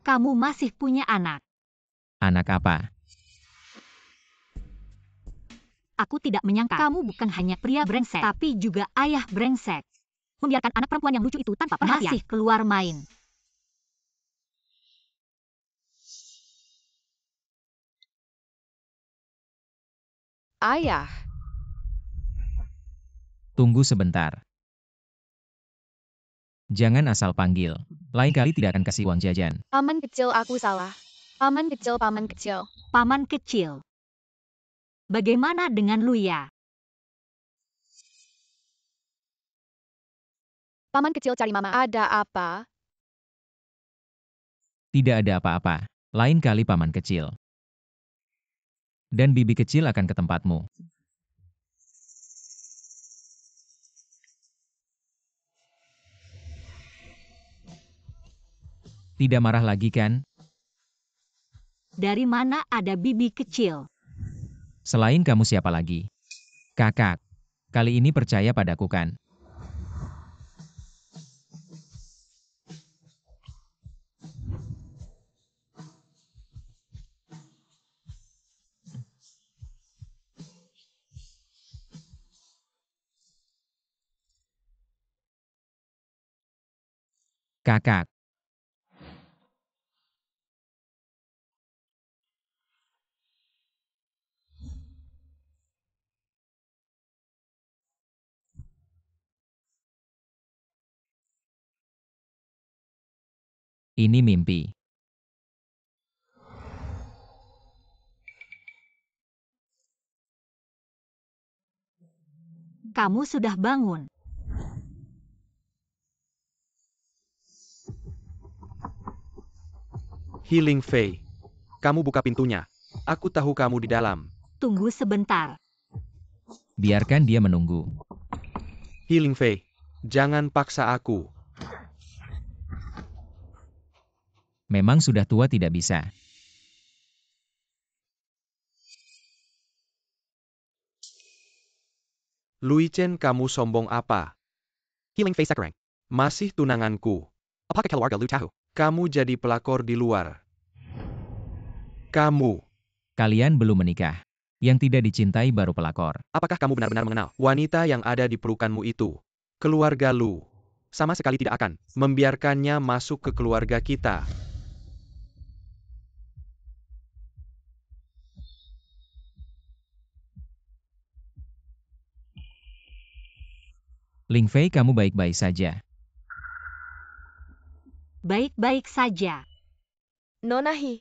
Speaker 3: Kamu masih punya anak.
Speaker 2: Anak apa?
Speaker 3: Aku tidak menyangka kamu bukan hanya pria brengsek, tapi juga ayah brengsek. Membiarkan anak perempuan yang lucu itu tanpa perhatian. Masih keluar main.
Speaker 5: Ayah.
Speaker 2: Tunggu sebentar. Jangan asal panggil. Lain kali tidak akan kasih uang jajan.
Speaker 5: Paman kecil aku salah. Paman kecil, paman kecil.
Speaker 3: Paman kecil. Bagaimana dengan Luya?
Speaker 5: Paman kecil cari mama. Ada apa?
Speaker 2: Tidak ada apa-apa. Lain kali paman kecil. Dan bibi kecil akan ke tempatmu. Tidak marah lagi kan?
Speaker 3: Dari mana ada bibi kecil?
Speaker 2: Selain kamu siapa lagi? Kakak. Kali ini percaya padaku kan? Kakak. Ini mimpi.
Speaker 3: Kamu sudah bangun.
Speaker 1: Healing Fei. Kamu buka pintunya. Aku tahu kamu di dalam.
Speaker 3: Tunggu sebentar.
Speaker 2: Biarkan dia menunggu.
Speaker 1: Healing Fei. Jangan paksa aku.
Speaker 2: Memang sudah tua tidak bisa.
Speaker 1: Lui Chen, kamu sombong apa?
Speaker 6: Healing Face Sekarang.
Speaker 1: Masih tunanganku.
Speaker 6: Apakah keluarga lu tahu?
Speaker 1: Kamu jadi pelakor di luar. Kamu.
Speaker 2: Kalian belum menikah. Yang tidak dicintai baru pelakor.
Speaker 6: Apakah kamu benar-benar mengenal?
Speaker 1: Wanita yang ada di pelukanmu itu. Keluarga Lu.
Speaker 6: Sama sekali tidak akan.
Speaker 1: Membiarkannya masuk ke keluarga kita.
Speaker 2: Ling Fei, kamu baik-baik saja.
Speaker 3: Baik-baik saja.
Speaker 4: Nona He.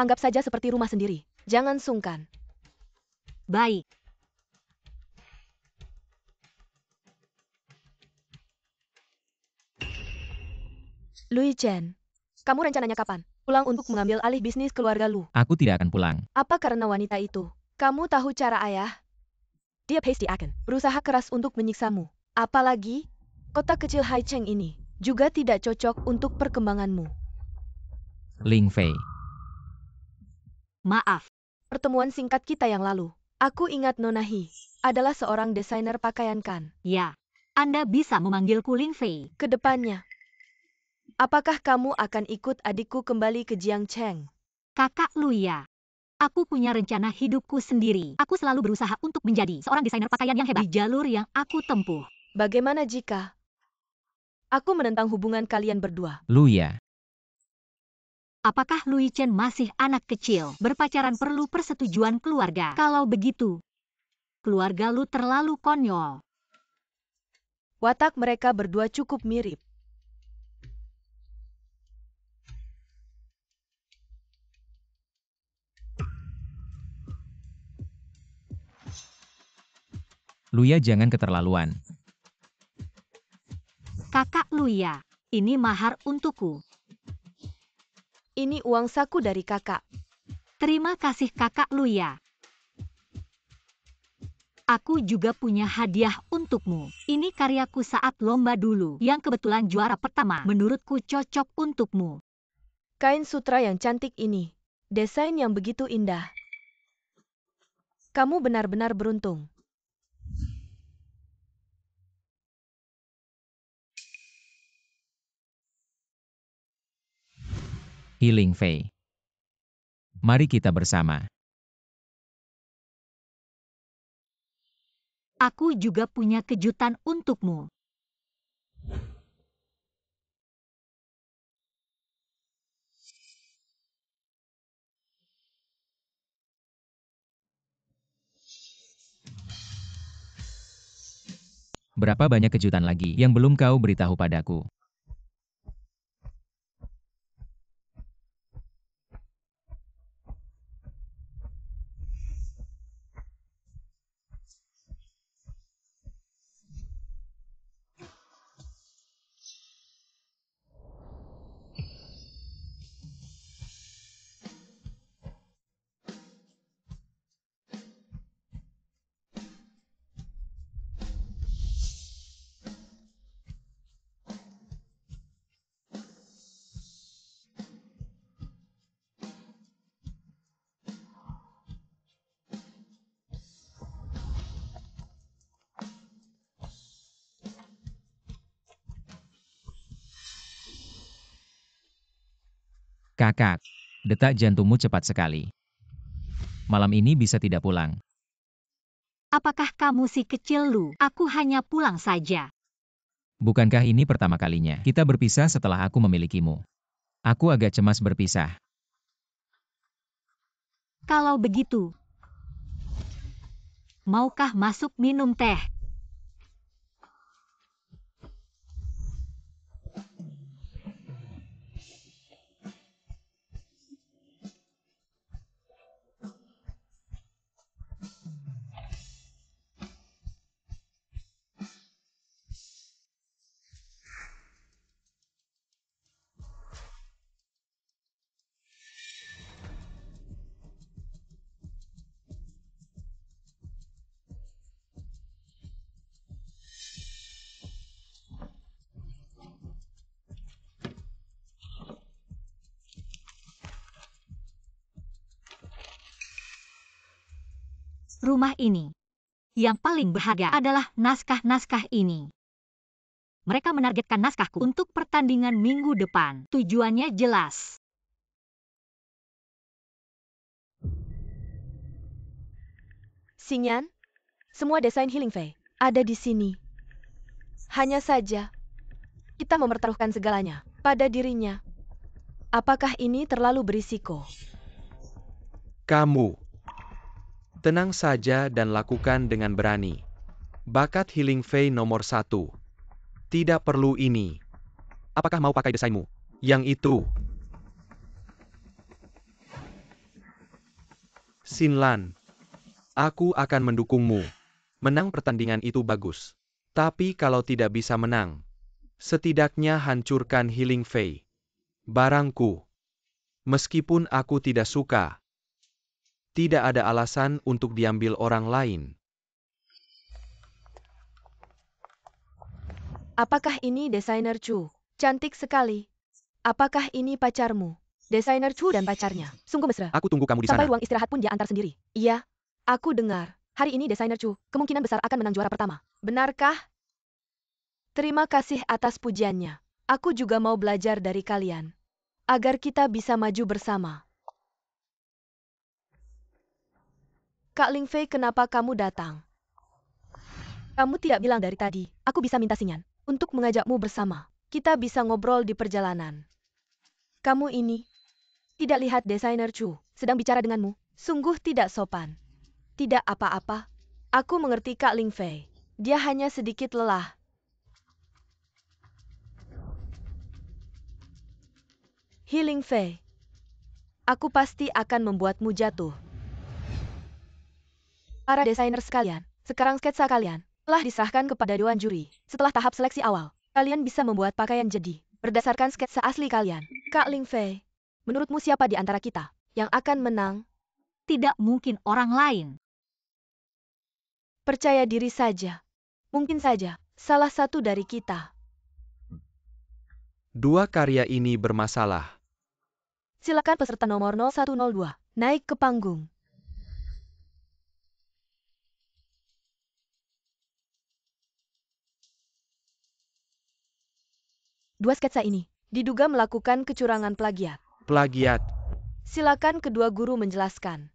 Speaker 4: Anggap saja seperti rumah sendiri. Jangan sungkan.
Speaker 3: Baik.
Speaker 4: Lui Chen, kamu rencananya kapan? Pulang untuk mengambil alih bisnis keluarga Lu.
Speaker 2: Aku tidak akan pulang.
Speaker 4: Apa karena wanita itu? Kamu tahu cara ayah? Dia pasti akan berusaha keras untuk menyiksamu. Apalagi, kota kecil Haicheng ini juga tidak cocok untuk perkembanganmu.
Speaker 2: Ling Fei.
Speaker 3: Maaf.
Speaker 4: Pertemuan singkat kita yang lalu, aku ingat Nona He adalah seorang desainer pakaian kan?
Speaker 3: Ya. Anda bisa memanggilku Ling Fei.
Speaker 4: Kedepannya, apakah kamu akan ikut adikku kembali ke Jiangcheng?
Speaker 3: Kakak Luya. Aku punya rencana hidupku sendiri. Aku selalu berusaha untuk menjadi seorang desainer pakaian yang hebat di jalur yang aku tempuh.
Speaker 4: Bagaimana jika aku menentang hubungan kalian berdua?
Speaker 2: Luya.
Speaker 3: Apakah Lui Chen masih anak kecil? Berpacaran perlu persetujuan keluarga. Kalau begitu, keluarga Lu terlalu konyol.
Speaker 4: Watak mereka berdua cukup mirip.
Speaker 2: Luya, jangan keterlaluan.
Speaker 3: Kakak Luya, ini mahar untukku.
Speaker 4: Ini uang saku dari kakak.
Speaker 3: Terima kasih Kakak Luya. Aku juga punya hadiah untukmu. Ini karyaku saat lomba dulu, yang kebetulan juara pertama. Menurutku cocok untukmu.
Speaker 4: Kain sutra yang cantik ini. Desain yang begitu indah. Kamu benar-benar beruntung.
Speaker 2: Ling Fei. Mari kita bersama.
Speaker 3: Aku juga punya kejutan untukmu.
Speaker 2: Berapa banyak kejutan lagi yang belum kau beritahu padaku? Kakak, detak jantungmu cepat sekali. Malam ini bisa tidak pulang.
Speaker 3: Apakah kamu si kecil Lu? Aku hanya pulang saja.
Speaker 2: Bukankah ini pertama kalinya kita berpisah setelah aku memilikimu? Aku agak cemas berpisah.
Speaker 3: Kalau begitu, maukah masuk minum teh? rumah ini. Yang paling berharga adalah naskah-naskah ini. Mereka menargetkan naskahku untuk pertandingan minggu depan. Tujuannya jelas.
Speaker 4: Xingyan, semua desain Healing Fei ada di sini. Hanya saja, kita mempertaruhkan segalanya pada dirinya. Apakah ini terlalu berisiko?
Speaker 1: Kamu. Tenang saja dan lakukan dengan berani. Bakat Healing Fei nomor 1. Tidak perlu ini.
Speaker 6: Apakah mau pakai desainmu?
Speaker 1: Yang itu. Xinlan. Aku akan mendukungmu. Menang pertandingan itu bagus. Tapi kalau tidak bisa menang, setidaknya hancurkan Healing Fei. Barangku. Meskipun aku tidak suka, tidak ada alasan untuk diambil orang lain.
Speaker 4: Apakah ini desainer Chu? Cantik sekali. Apakah ini pacarmu? Desainer Chu dan pacarnya. Sungguh mesra.
Speaker 6: Aku tunggu kamu di
Speaker 4: Sampai
Speaker 6: sana.
Speaker 4: ruang istirahat pun dia antar sendiri. Iya, aku dengar. Hari ini desainer Chu kemungkinan besar akan menang juara pertama. Benarkah? Terima kasih atas pujiannya. Aku juga mau belajar dari kalian. Agar kita bisa maju bersama. Kak Ling Fei, kenapa kamu datang? Kamu tidak bilang dari tadi. Aku bisa minta Xingyan untuk mengajakmu bersama. Kita bisa ngobrol di perjalanan. Kamu ini tidak lihat desainer Chu sedang bicara denganmu. Sungguh tidak sopan. Tidak apa-apa. Aku mengerti Kak Ling Fei. Dia hanya sedikit lelah. Healing Fei. Aku pasti akan membuatmu jatuh. Para desainer sekalian, sekarang sketsa kalian telah diserahkan kepada Dewan Juri. Setelah tahap seleksi awal, kalian bisa membuat pakaian jadi berdasarkan sketsa asli kalian. Kak Ling Fei, menurutmu siapa di antara kita yang akan menang?
Speaker 3: Tidak mungkin orang lain.
Speaker 4: Percaya diri saja. Mungkin saja salah satu dari kita.
Speaker 1: Dua karya ini bermasalah.
Speaker 4: Silakan peserta nomor 0102 naik ke panggung. Dua sketsa ini diduga melakukan kecurangan plagiat.
Speaker 1: Plagiat.
Speaker 4: Silakan kedua guru menjelaskan.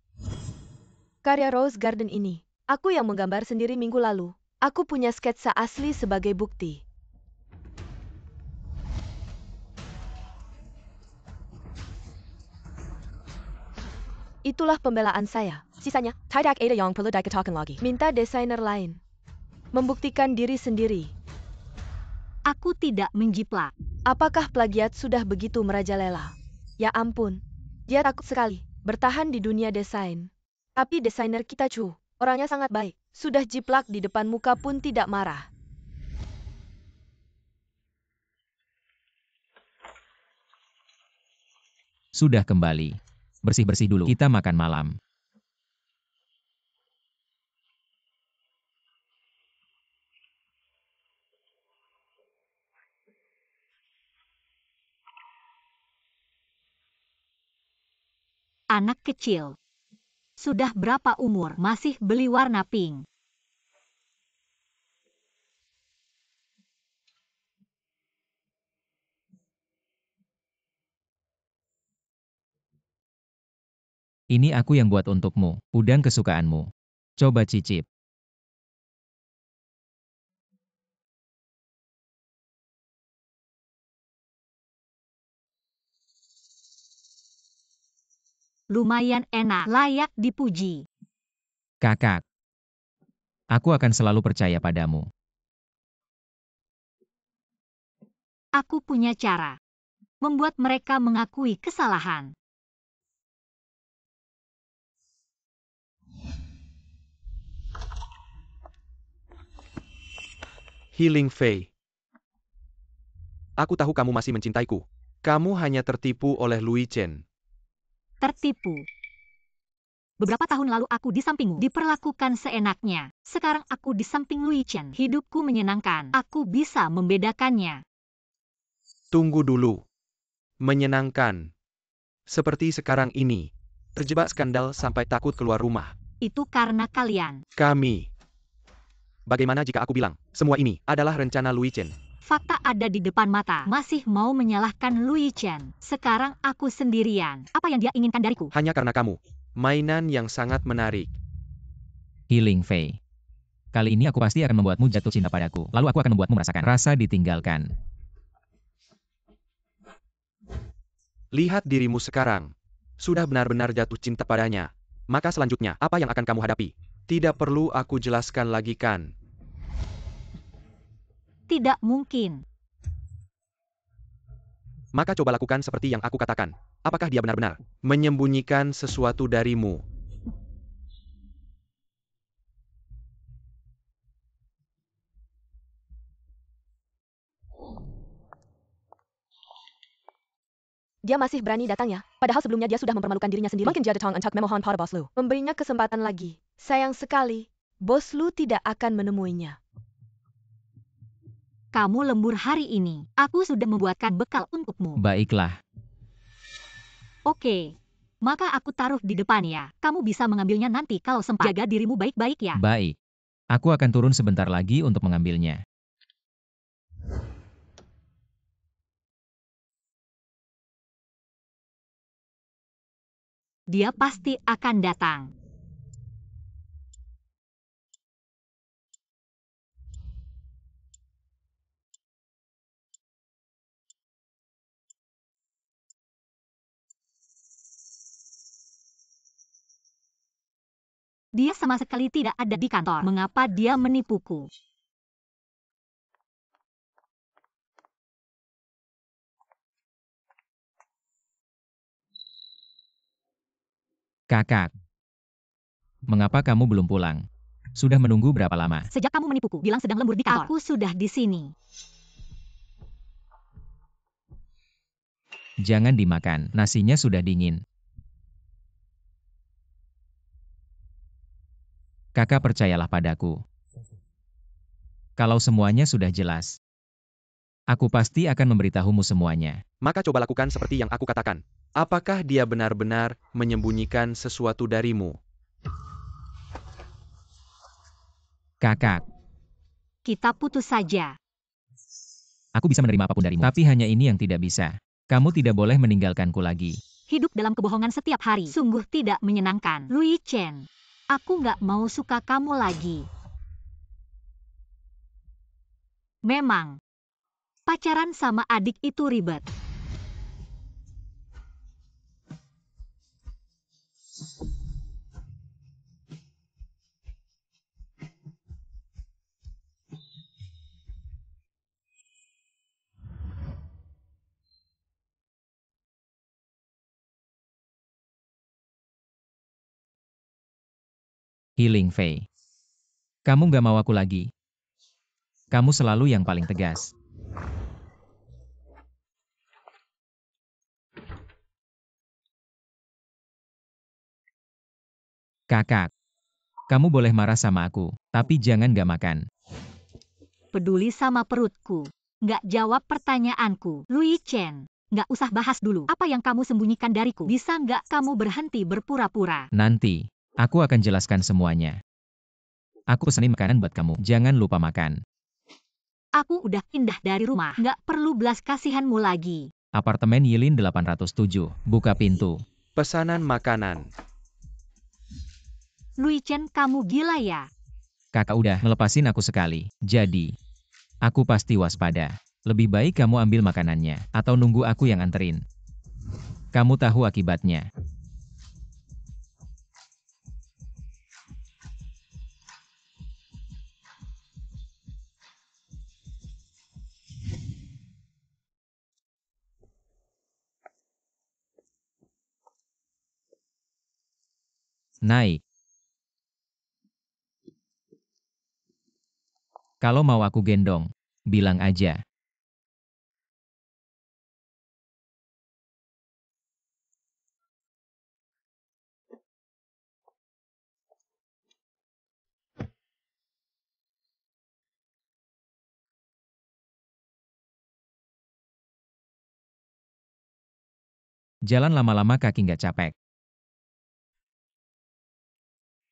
Speaker 4: Karya Rose Garden ini, aku yang menggambar sendiri minggu lalu. Aku punya sketsa asli sebagai bukti. Itulah pembelaan saya. Sisanya, tidak ada yang perlu dikatakan lagi. Minta desainer lain membuktikan diri sendiri.
Speaker 3: Aku tidak menjiplak.
Speaker 4: Apakah plagiat sudah begitu merajalela? Ya ampun, dia takut sekali bertahan di dunia desain. Tapi desainer kita Chu, orangnya sangat baik. Sudah jiplak di depan muka pun tidak marah.
Speaker 2: Sudah kembali. Bersih-bersih dulu. Kita makan malam.
Speaker 3: Anak kecil. Sudah berapa umur masih beli warna pink?
Speaker 2: Ini aku yang buat untukmu. Udang kesukaanmu. Coba cicip.
Speaker 3: Lumayan enak, layak dipuji.
Speaker 2: Kakak. Aku akan selalu percaya padamu.
Speaker 3: Aku punya cara. Membuat mereka mengakui kesalahan.
Speaker 1: Healing Fei.
Speaker 6: Aku tahu kamu masih mencintaiku.
Speaker 1: Kamu hanya tertipu oleh Lui Chen.
Speaker 3: Tertipu. Beberapa tahun lalu aku di sampingmu, diperlakukan seenaknya. Sekarang aku di samping Lui Chen. Hidupku menyenangkan. Aku bisa membedakannya.
Speaker 1: Tunggu dulu. Menyenangkan. Seperti sekarang ini. Terjebak skandal sampai takut keluar rumah.
Speaker 3: Itu karena kalian.
Speaker 1: Kami. Bagaimana jika aku bilang, semua ini adalah rencana Lui Chen?
Speaker 3: Fakta ada di depan mata. Masih mau menyalahkan Lui Chen. Sekarang aku sendirian. Apa yang dia inginkan dariku?
Speaker 1: Hanya karena kamu. Mainan yang sangat menarik.
Speaker 2: Healing Fei. Kali ini aku pasti akan membuatmu jatuh cinta padaku. Lalu aku akan membuatmu merasakan rasa ditinggalkan.
Speaker 1: Lihat dirimu sekarang. Sudah benar-benar jatuh cinta padanya. Maka selanjutnya, apa yang akan kamu hadapi? Tidak perlu aku jelaskan lagi kan?
Speaker 3: Tidak mungkin.
Speaker 1: Maka coba lakukan seperti yang aku katakan. Apakah dia benar-benar menyembunyikan sesuatu darimu?
Speaker 4: Dia masih berani datang ya? Padahal sebelumnya dia sudah mempermalukan dirinya sendiri. Mungkin dia datang untuk memohon pada Bos Lu. Memberinya kesempatan lagi. Sayang sekali, Bos Lu tidak akan menemuinya.
Speaker 3: Kamu lembur hari ini. Aku sudah membuatkan bekal untukmu.
Speaker 2: Baiklah.
Speaker 3: Oke. Maka aku taruh di depan ya. Kamu bisa mengambilnya nanti kalau sempat. Jaga dirimu baik-baik ya.
Speaker 2: Baik. Aku akan turun sebentar lagi untuk mengambilnya.
Speaker 3: Dia pasti akan datang. Dia sama sekali tidak ada di kantor. Mengapa dia menipuku?
Speaker 2: Kakak. Mengapa kamu belum pulang? Sudah menunggu berapa lama?
Speaker 3: Sejak kamu menipuku, bilang sedang lembur di kantor. Aku sudah di sini.
Speaker 2: Jangan dimakan, nasinya sudah dingin. Kakak percayalah padaku. Kalau semuanya sudah jelas, aku pasti akan memberitahumu semuanya.
Speaker 1: Maka coba lakukan seperti yang aku katakan. Apakah dia benar-benar menyembunyikan sesuatu darimu?
Speaker 2: Kakak,
Speaker 3: Kita putus saja.
Speaker 2: aku bisa menerima apapun darimu, tapi hanya ini yang tidak bisa. Kamu tidak boleh meninggalkanku lagi.
Speaker 3: Hidup dalam kebohongan setiap hari. Sungguh tidak menyenangkan. Lui Chen, aku nggak mau suka kamu lagi. Memang, pacaran sama adik itu ribet.
Speaker 2: Healing Fei. Kamu gak mau aku lagi. Kamu selalu yang paling tegas. Kakak, kamu boleh marah sama aku, tapi jangan gak makan.
Speaker 3: Peduli sama perutku. Nggak jawab pertanyaanku. Lui Chen, nggak usah bahas dulu. Apa yang kamu sembunyikan dariku? Bisa nggak kamu berhenti berpura-pura?
Speaker 2: Nanti, aku akan jelaskan semuanya. Aku pesenin makanan buat kamu, jangan lupa makan.
Speaker 3: Aku udah pindah dari rumah. Nggak perlu belas kasihanmu lagi.
Speaker 2: Apartemen Yilin 807, buka pintu.
Speaker 1: Pesanan makanan.
Speaker 3: Lui Chen, kamu gila ya?
Speaker 2: Kakak udah ngelepasin aku sekali, jadi aku pasti waspada. Lebih baik kamu ambil makanannya, atau nunggu aku yang anterin. Kamu tahu akibatnya. Naik. Kalau mau aku gendong, bilang aja. Jalan lama-lama kaki nggak capek.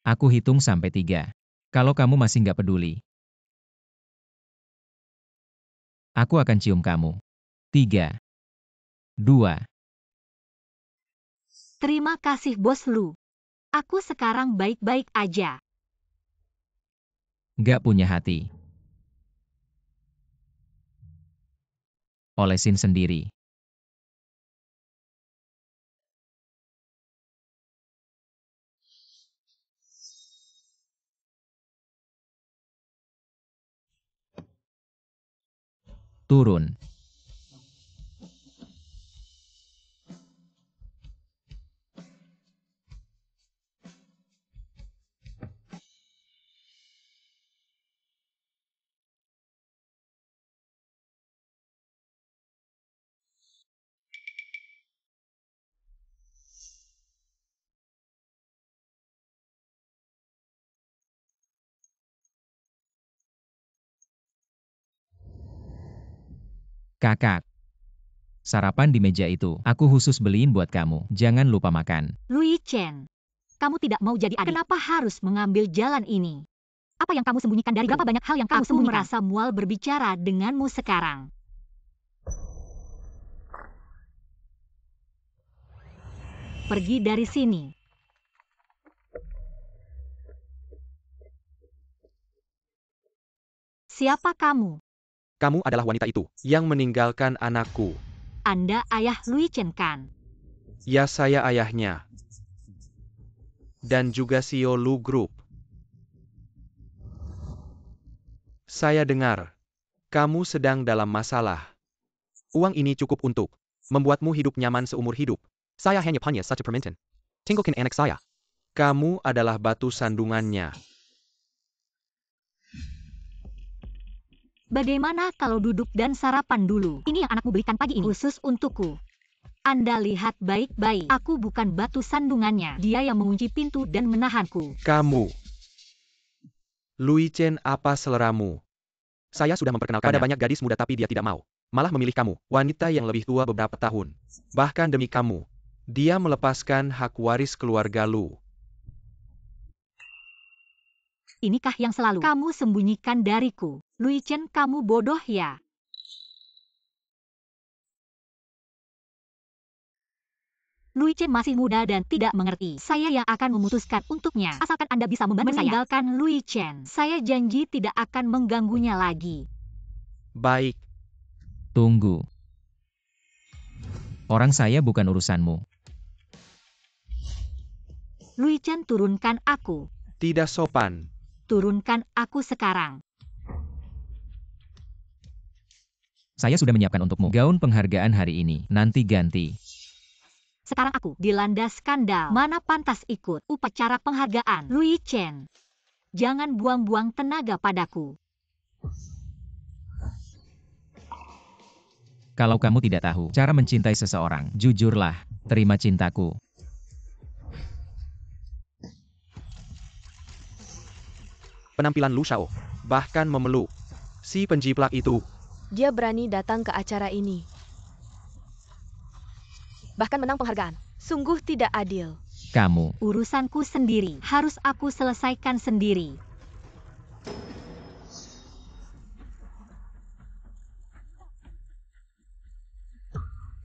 Speaker 2: Aku hitung sampai 3. Kalau kamu masih nggak peduli, aku akan cium kamu. 3, 2.
Speaker 3: Terima kasih Bos Lu. Aku sekarang baik-baik aja.
Speaker 2: Nggak punya hati. Olesin sendiri. Turun. Kakak. Sarapan di meja itu, aku khusus beliin buat kamu. Jangan lupa makan.
Speaker 3: Lui Chen, kamu tidak mau jadi adik. Kenapa harus mengambil jalan ini? Apa yang kamu sembunyikan dari berapa banyak hal yang kamu sembunyikan? Aku merasa mual berbicara denganmu sekarang. Pergi dari sini. Siapa kamu?
Speaker 1: Kamu adalah wanita itu yang meninggalkan anakku.
Speaker 3: Anda ayah Lui Chen kan?
Speaker 1: Ya, saya ayahnya. Dan juga CEO Lu Group. Saya dengar, kamu sedang dalam masalah. Uang ini cukup untuk membuatmu hidup nyaman seumur hidup.
Speaker 6: Saya hanya punya satu permintaan. Tinggalkan anak saya.
Speaker 1: Kamu adalah batu sandungannya.
Speaker 3: Bagaimana kalau duduk dan sarapan dulu? Ini yang anakmu belikan pagi ini. Khusus untukku. Anda lihat baik-baik. Aku bukan batu sandungannya. Dia yang mengunci pintu dan menahanku.
Speaker 1: Kamu. Lui Chen, apa seleramu?
Speaker 6: Saya sudah memperkenalkannya
Speaker 1: Pada banyak gadis muda tapi dia tidak mau. Malah memilih kamu. Wanita yang lebih tua beberapa tahun. Bahkan demi kamu. Dia melepaskan hak waris keluarga Lu.
Speaker 3: Inikah yang selalu kamu sembunyikan dariku? Lui Chen, kamu bodoh ya? Lui Chen masih muda dan tidak mengerti. Saya yang akan memutuskan untuknya. Asalkan Anda bisa membantu saya. Meninggalkan Lui Chen. Saya janji tidak akan mengganggunya lagi.
Speaker 1: Baik.
Speaker 2: Tunggu. Orang saya bukan urusanmu.
Speaker 3: Lui Chen, turunkan aku.
Speaker 1: Tidak sopan.
Speaker 3: Turunkan aku sekarang.
Speaker 2: Saya sudah menyiapkan untukmu gaun penghargaan hari ini. Nanti ganti.
Speaker 3: Sekarang aku dilanda skandal. Mana pantas ikut upacara penghargaan? Lui Chen, jangan buang-buang tenaga padaku.
Speaker 2: Kalau kamu tidak tahu cara mencintai seseorang, jujurlah, terima cintaku.
Speaker 1: Penampilan Lu Shao. Bahkan memeluk. Si penjiplak itu.
Speaker 4: Dia berani datang ke acara ini. Bahkan menang penghargaan. Sungguh tidak adil.
Speaker 2: Kamu.
Speaker 3: Urusanku sendiri. Harus aku selesaikan sendiri.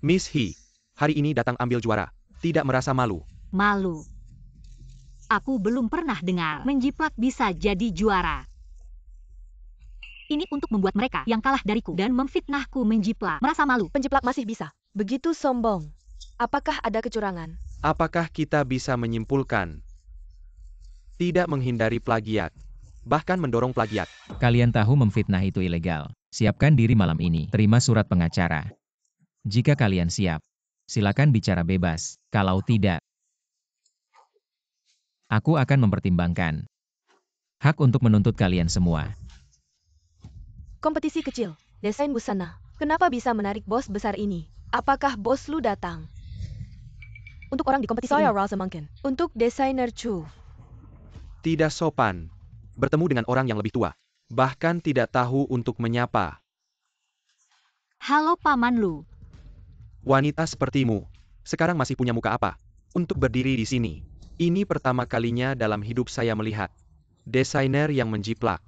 Speaker 1: Miss He. Hari ini datang ambil juara. Tidak merasa malu.
Speaker 3: Malu. Aku belum pernah dengar menjiplak bisa jadi juara. Ini untuk membuat mereka yang kalah dariku dan memfitnahku menjiplak merasa malu.
Speaker 4: Penjiplak masih bisa. Begitu sombong. Apakah ada kecurangan?
Speaker 1: Apakah kita bisa menyimpulkan? Tidak menghindari plagiat. Bahkan mendorong plagiat.
Speaker 2: Kalian tahu memfitnah itu ilegal. Siapkan diri malam ini. Terima surat pengacara. Jika kalian siap, silakan bicara bebas. Kalau tidak, aku akan mempertimbangkan hak untuk menuntut kalian semua.
Speaker 4: Kompetisi kecil. Desain busana. Kenapa bisa menarik bos besar ini? Apakah bos Lu datang? Untuk orang di kompetisi saya rasa mungkin. Untuk desainer Chu.
Speaker 1: Tidak sopan. Bertemu dengan orang yang lebih tua. Bahkan tidak tahu untuk menyapa.
Speaker 3: Halo Paman Lu.
Speaker 1: Wanita sepertimu. Sekarang masih punya muka apa? Untuk berdiri di sini. Ini pertama kalinya dalam hidup saya melihat desainer yang menjiplak.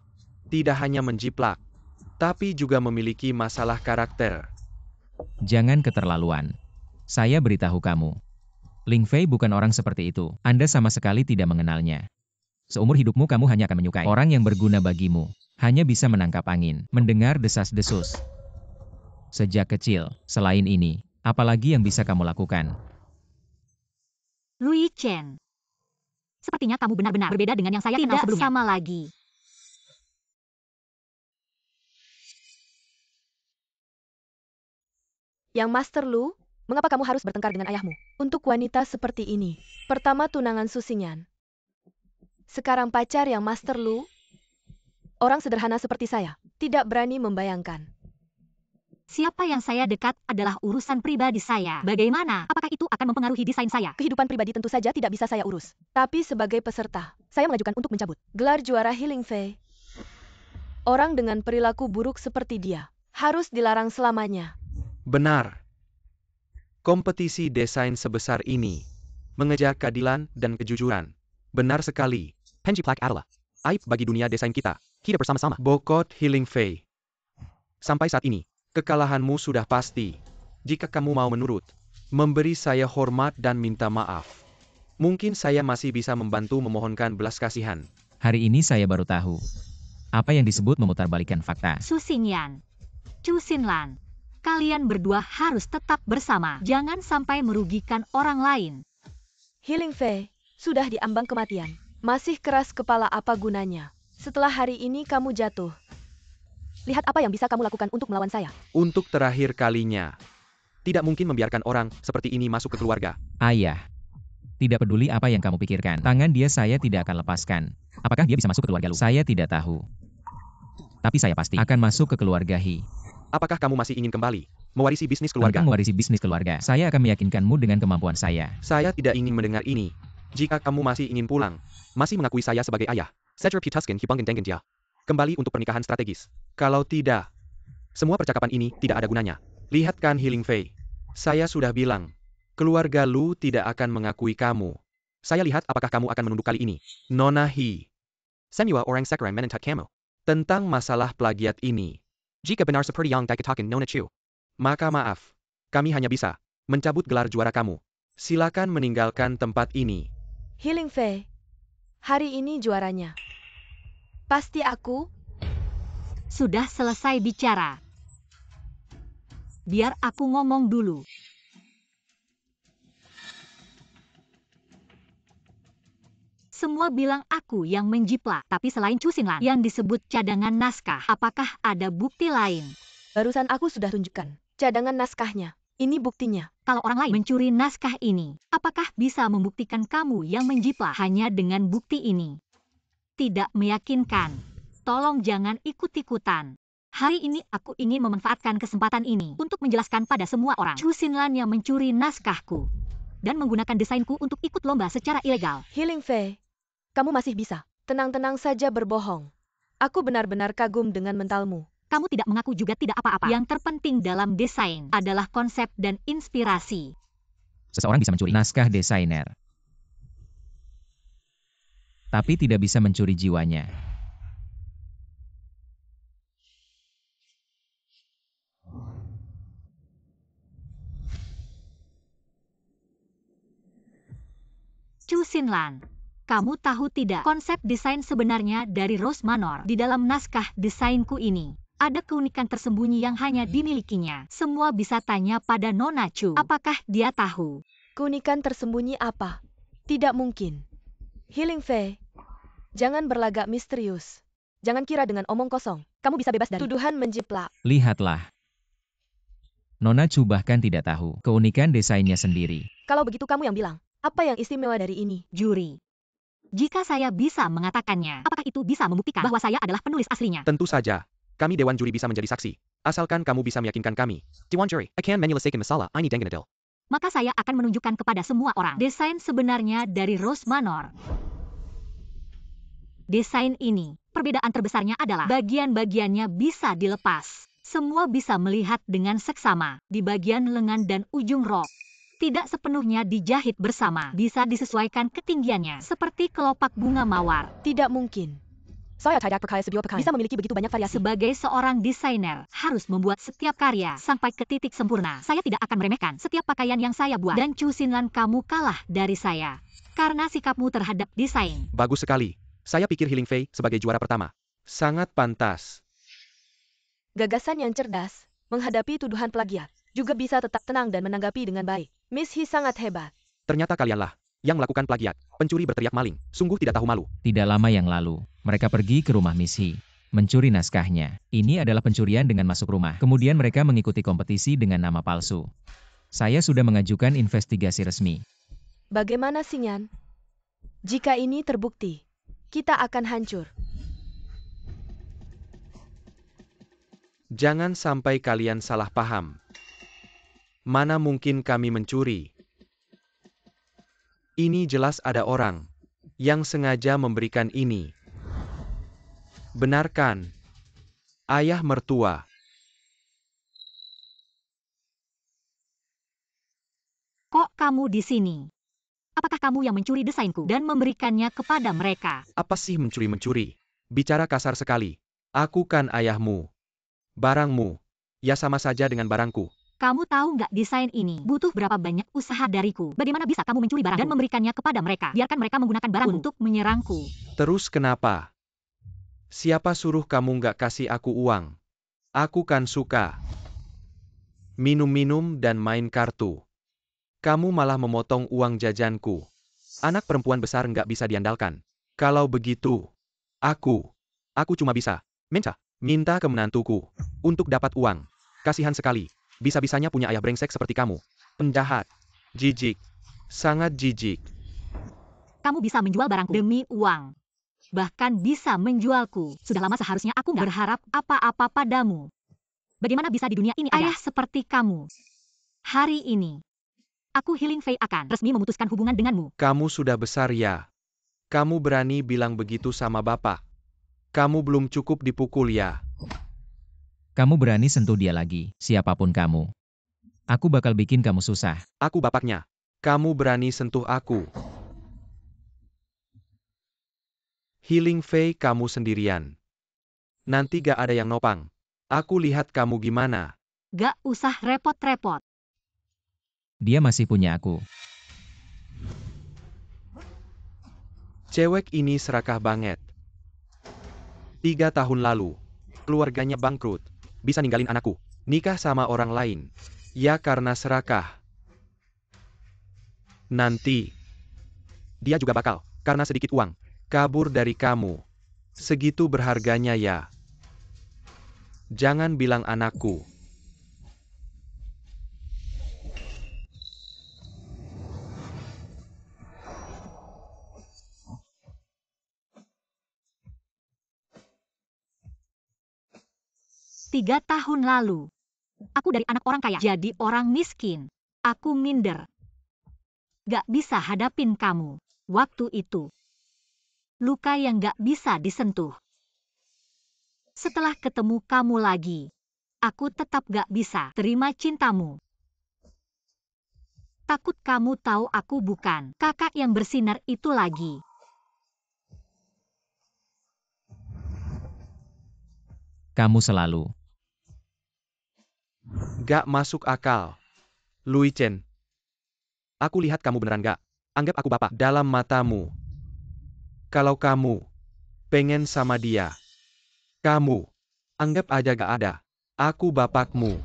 Speaker 1: Tidak hanya menjiplak, tapi juga memiliki masalah karakter.
Speaker 2: Jangan keterlaluan. Saya beritahu kamu. Ling Fei bukan orang seperti itu. Anda sama sekali tidak mengenalnya. Seumur hidupmu kamu hanya akan menyukai orang yang berguna bagimu. Hanya bisa menangkap angin, mendengar desas-desus. Sejak kecil, selain ini, apalagi yang bisa kamu lakukan?
Speaker 3: Lui Chen. Sepertinya kamu benar-benar berbeda dengan yang saya kenal sebelumnya. Tidak sama lagi.
Speaker 4: Yang Master Lu, mengapa kamu harus bertengkar dengan ayahmu? Untuk wanita seperti ini, pertama tunangan Susinyan. Sekarang pacar yang Master Lu, orang sederhana seperti saya, tidak berani membayangkan.
Speaker 3: Siapa yang saya dekat adalah urusan pribadi saya. Bagaimana? Apakah itu akan mempengaruhi desain saya?
Speaker 4: Kehidupan pribadi tentu saja tidak bisa saya urus. Tapi sebagai peserta, saya mengajukan untuk mencabut gelar juara Healing Fei. Orang dengan perilaku buruk seperti dia harus dilarang selamanya.
Speaker 1: Benar. Kompetisi desain sebesar ini mengejar keadilan dan kejujuran. Benar sekali.
Speaker 6: Penjiplak adalah aib bagi dunia desain kita. Kita bersama-sama.
Speaker 1: Bokot Healing Fei. Sampai saat ini, kekalahanmu sudah pasti. Jika kamu mau menurut, memberi saya hormat dan minta maaf. Mungkin saya masih bisa membantu memohonkan belas kasihan.
Speaker 2: Hari ini saya baru tahu. Apa yang disebut memutarbalikkan fakta.
Speaker 3: Su Xingyan, Chu Xinlan, kalian berdua harus tetap bersama. Jangan sampai merugikan orang lain.
Speaker 4: Healing Fei sudah diambang kematian. Masih keras kepala apa gunanya? Setelah hari ini kamu jatuh. Lihat apa yang bisa kamu lakukan untuk melawan saya.
Speaker 1: Untuk terakhir kalinya.
Speaker 6: Tidak mungkin membiarkan orang seperti ini masuk ke keluarga.
Speaker 2: Ayah. Tidak peduli apa yang kamu pikirkan. Tangan dia saya tidak akan lepaskan. Apakah dia bisa masuk ke keluarga Lu? Saya tidak tahu. Tapi saya pasti akan masuk ke keluarga He.
Speaker 6: Apakah kamu masih ingin kembali mewarisi bisnis keluarga?
Speaker 2: Tentang mewarisi bisnis keluarga, saya akan meyakinkanmu dengan kemampuan saya.
Speaker 1: Saya tidak ingin mendengar ini. Jika kamu masih ingin pulang,
Speaker 6: Masih mengakui saya sebagai ayah. Sejer Putuskin Hibangan Dengan dia. Kembali untuk pernikahan strategis.
Speaker 1: kalau tidak,
Speaker 6: Semua percakapan ini tidak ada gunanya.
Speaker 1: lihat kan Healing Fei. Saya sudah bilang, keluarga Lu tidak akan mengakui kamu.
Speaker 6: Saya lihat apakah kamu akan menunduk kali ini.
Speaker 1: Nona He.
Speaker 6: Semua orang sekarang menentang kamu.
Speaker 1: Tentang masalah plagiat ini,
Speaker 6: Jika benar seperti yang dikatakan Nona Chu,
Speaker 1: maka maaf, kami hanya bisa
Speaker 6: mencabut gelar juara kamu.
Speaker 1: silakan meninggalkan tempat ini.
Speaker 4: Healing Fei, hari ini juaranya. Pasti aku.
Speaker 3: Sudah selesai bicara. Biar aku ngomong dulu. Semua bilang aku yang menjiplak, tapi selain Chu Xinlan yang disebut cadangan naskah, apakah ada bukti lain?
Speaker 4: Barusan aku sudah tunjukkan cadangan naskahnya. Ini buktinya.
Speaker 3: Kalau orang lain mencuri naskah ini, apakah bisa membuktikan kamu yang menjiplak hanya dengan bukti ini? Tidak meyakinkan. Tolong jangan ikut-ikutan. Hari ini aku ingin memanfaatkan kesempatan ini untuk menjelaskan pada semua orang Chu Xinlan yang mencuri naskahku dan menggunakan desainku untuk ikut lomba secara ilegal.
Speaker 4: Healing Fei, kamu masih bisa tenang-tenang saja berbohong. Aku benar-benar kagum dengan mentalmu.
Speaker 3: Kamu tidak mengaku juga tidak apa-apa. Yang terpenting dalam desain adalah konsep dan inspirasi.
Speaker 2: Seseorang bisa mencuri naskah desainer, tapi tidak bisa mencuri jiwanya.
Speaker 3: Chu Xinlan, kamu tahu tidak konsep desain sebenarnya dari Rose Manor di dalam naskah desainku ini? Ada keunikan tersembunyi yang hanya dimilikinya. Semua bisa tanya pada Nona Chu. Apakah dia tahu?
Speaker 4: Keunikan tersembunyi apa? Tidak mungkin. Healing Fei, jangan berlagak misterius. Jangan kira dengan omong kosong, kamu bisa bebas dari tuduhan menjiplak.
Speaker 2: Lihatlah. Nona Chu bahkan tidak tahu keunikan desainnya sendiri.
Speaker 4: Kalau begitu kamu yang bilang, apa yang istimewa dari ini?
Speaker 3: Juri. Jika saya bisa mengatakannya, apakah itu bisa membuktikan bahwa saya adalah penulis aslinya?
Speaker 6: Tentu saja. Kami Dewan Juri bisa menjadi saksi. Asalkan kamu bisa meyakinkan kami. Dewan Juri, akan menyelesaikan masalah ini dengan adil.
Speaker 3: Maka saya akan menunjukkan kepada semua orang desain sebenarnya dari Rose Manor. Desain ini, perbedaan terbesarnya adalah bagian-bagiannya bisa dilepas. Semua bisa melihat dengan seksama di bagian lengan dan ujung rok. tidak sepenuhnya dijahit bersama. Bisa disesuaikan ketinggiannya, seperti kelopak bunga mawar.
Speaker 4: Tidak mungkin. Bisa memiliki begitu banyak variasi.
Speaker 3: Sebagai seorang desainer, harus membuat setiap karya sampai ke titik sempurna. Saya tidak akan meremehkan setiap pakaian yang saya buat. Dan Chu Xinlan, kamu kalah dari saya karena sikapmu terhadap desain.
Speaker 1: Bagus sekali. Saya pikir Healing Fei sebagai juara pertama. Sangat pantas.
Speaker 4: Gagasan yang cerdas, menghadapi tuduhan plagiat, juga bisa tetap tenang dan menanggapi dengan baik. Miss He sangat hebat.
Speaker 1: Ternyata kalianlah yang melakukan plagiat. Pencuri berteriak maling. Sungguh tidak tahu malu.
Speaker 2: Tidak lama yang lalu, mereka pergi ke rumah Miss He, mencuri naskahnya. Ini adalah pencurian dengan masuk rumah. Kemudian mereka mengikuti kompetisi dengan nama palsu. Saya sudah mengajukan investigasi resmi.
Speaker 4: Bagaimana Xingyan? Jika ini terbukti, kita akan hancur.
Speaker 1: Jangan sampai kalian salah paham. Mana mungkin kami mencuri? Ini jelas ada orang yang sengaja memberikan ini. Benarkan, ayah mertua.
Speaker 3: Kok kamu di sini? Apakah kamu yang mencuri desainku dan memberikannya kepada mereka?
Speaker 1: Apa sih mencuri-mencuri? Bicara kasar sekali. Aku kan ayahmu. Barangmu, ya sama saja dengan barangku.
Speaker 3: Kamu tahu nggak desain ini butuh berapa banyak usaha dariku? Bagaimana bisa kamu mencuri barang dan memberikannya kepada mereka? Biarkan mereka menggunakan barang untuk menyerangku.
Speaker 1: Terus kenapa? Siapa suruh kamu nggak kasih aku uang? Aku kan suka minum-minum dan main kartu. Kamu malah memotong uang jajanku. Anak perempuan besar nggak bisa diandalkan. Kalau begitu, aku cuma bisa minta ke menantuku untuk dapat uang. Kasihan sekali. Bisa-bisanya punya ayah brengsek seperti kamu. Penjahat. Jijik. Sangat jijik.
Speaker 3: Kamu bisa menjual barangku demi uang. Bahkan bisa menjualku. Sudah lama seharusnya aku nggak berharap apa-apa padamu. Bagaimana bisa di dunia ini ada ayah seperti kamu? Hari ini, aku Healing Fei akan resmi memutuskan hubungan denganmu.
Speaker 1: Kamu sudah besar ya. Kamu berani bilang begitu sama bapak. Kamu belum cukup dipukul ya.
Speaker 2: Kamu berani sentuh dia lagi, siapapun kamu. Aku bakal bikin kamu susah.
Speaker 1: Aku bapaknya. Kamu berani sentuh aku. Healing Fei, kamu sendirian. Nanti gak ada yang nopang. Aku lihat kamu gimana.
Speaker 3: Gak usah repot-repot.
Speaker 2: Dia masih punya aku.
Speaker 1: Cewek ini serakah banget. 3 tahun lalu, keluarganya bangkrut. Bisa ninggalin anakku, nikah sama orang lain. Ya karena serakah. Nanti, dia juga bakal, karena sedikit uang, kabur dari kamu. Segitu berharganya ya. Jangan bilang anakku.
Speaker 3: Tiga tahun lalu, aku dari anak orang kaya jadi orang miskin. Aku minder. Gak bisa hadapin kamu. Waktu itu, luka yang gak bisa disentuh. Setelah ketemu kamu lagi, aku tetap gak bisa terima cintamu. Takut kamu tahu aku bukan kakak yang bersinar itu lagi.
Speaker 2: Kamu selalu.
Speaker 1: Gak masuk akal. Lui Chen. Aku lihat kamu beneran gak anggap aku bapak dalam matamu. Kalau kamu pengen sama dia, kamu anggap aja gak ada. Aku bapakmu.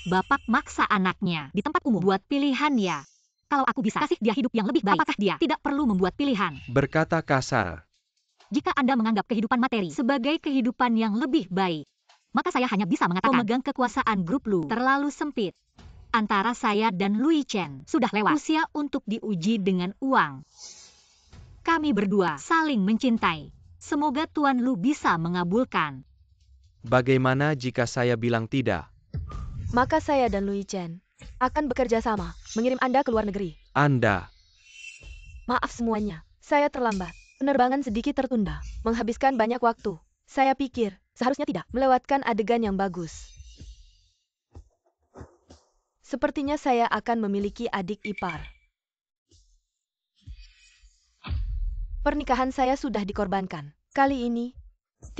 Speaker 3: Bapak maksa anaknya di tempat umum buat pilihan ya. Kalau aku bisa kasih dia hidup yang lebih baik, apakah dia tidak perlu membuat pilihan?
Speaker 1: Berkata kasar.
Speaker 3: Jika Anda menganggap kehidupan materi sebagai kehidupan yang lebih baik, maka saya hanya bisa mengatakan pemegang kekuasaan grup Lu terlalu sempit. Antara saya dan Lui Chen sudah lewat usia untuk diuji dengan uang. Kami berdua saling mencintai. Semoga Tuan Lu bisa mengabulkan.
Speaker 1: Bagaimana jika saya bilang tidak?
Speaker 4: Maka saya dan Lui Chen akan bekerja sama, mengirim Anda ke luar negeri.
Speaker 1: Anda.
Speaker 4: Maaf semuanya, saya terlambat. Penerbangan sedikit tertunda, menghabiskan banyak waktu. Saya pikir, seharusnya tidak melewatkan adegan yang bagus. Sepertinya saya akan memiliki adik ipar. Pernikahan saya sudah dikorbankan. Kali ini,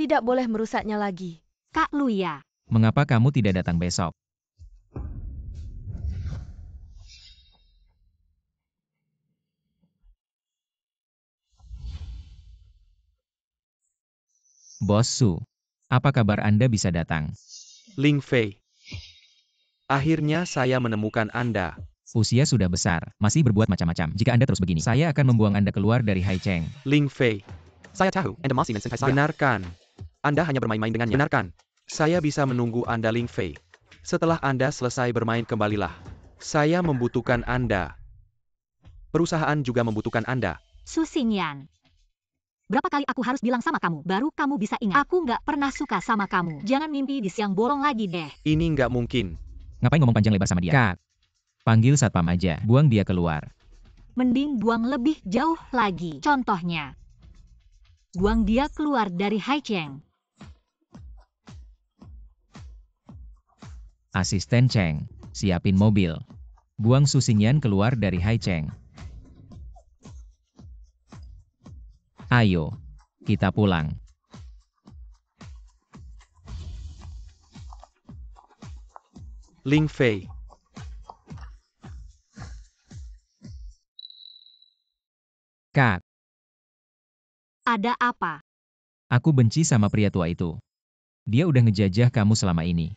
Speaker 4: tidak boleh merusaknya lagi.
Speaker 3: Kak Luya,
Speaker 2: Mengapa kamu tidak datang besok? Bos Su, apa kabar Anda bisa datang?
Speaker 1: Ling Fei. Akhirnya saya menemukan Anda.
Speaker 2: Usia sudah besar, masih berbuat macam-macam. Jika Anda terus begini, saya akan membuang Anda keluar dari Haicheng.
Speaker 1: Ling Fei.
Speaker 6: Saya tahu, Anda masih mencintai saya.
Speaker 1: Benarkan.
Speaker 6: Anda hanya bermain-main dengannya.
Speaker 1: Benarkan. Saya bisa menunggu Anda Ling Fei. Setelah Anda selesai bermain kembalilah. Saya membutuhkan Anda. Perusahaan juga membutuhkan Anda.
Speaker 3: Su Xingyan. Berapa kali aku harus bilang sama kamu, baru kamu bisa ingat. Aku nggak pernah suka sama kamu. Jangan mimpi di siang bolong lagi deh.
Speaker 1: Ini nggak mungkin.
Speaker 2: Ngapain ngomong panjang lebar sama dia? Kak, panggil satpam aja, buang dia keluar.
Speaker 3: Mending buang lebih jauh lagi. Contohnya, buang dia keluar dari Haicheng.
Speaker 2: Asisten Cheng, siapin mobil. Buang Su Xingyan keluar dari Haicheng. Ayo, kita pulang.
Speaker 1: Ling Fei.
Speaker 2: Kak,
Speaker 3: Ada apa?
Speaker 2: aku benci sama pria tua itu. Dia udah ngejajah kamu selama ini.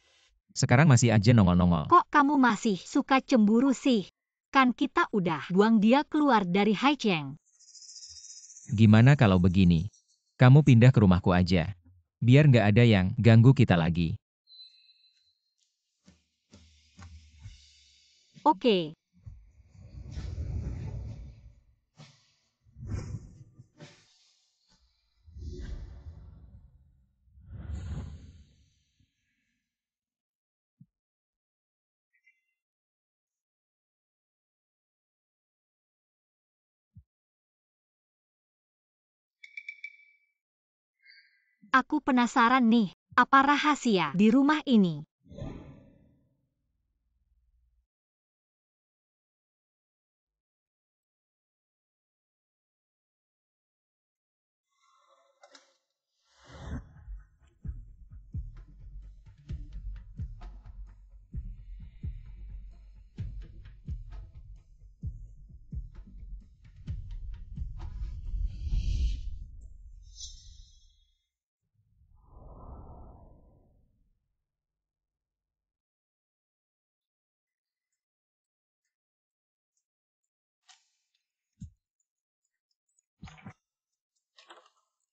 Speaker 2: Sekarang masih aja nongol-nongol.
Speaker 3: Kok kamu masih suka cemburu sih? Kan kita udah buang dia keluar dari Haicheng.
Speaker 2: Gimana kalau begini? Kamu pindah ke rumahku aja. Biar nggak ada yang ganggu kita lagi.
Speaker 3: Oke. Aku penasaran nih, apa rahasia di rumah ini?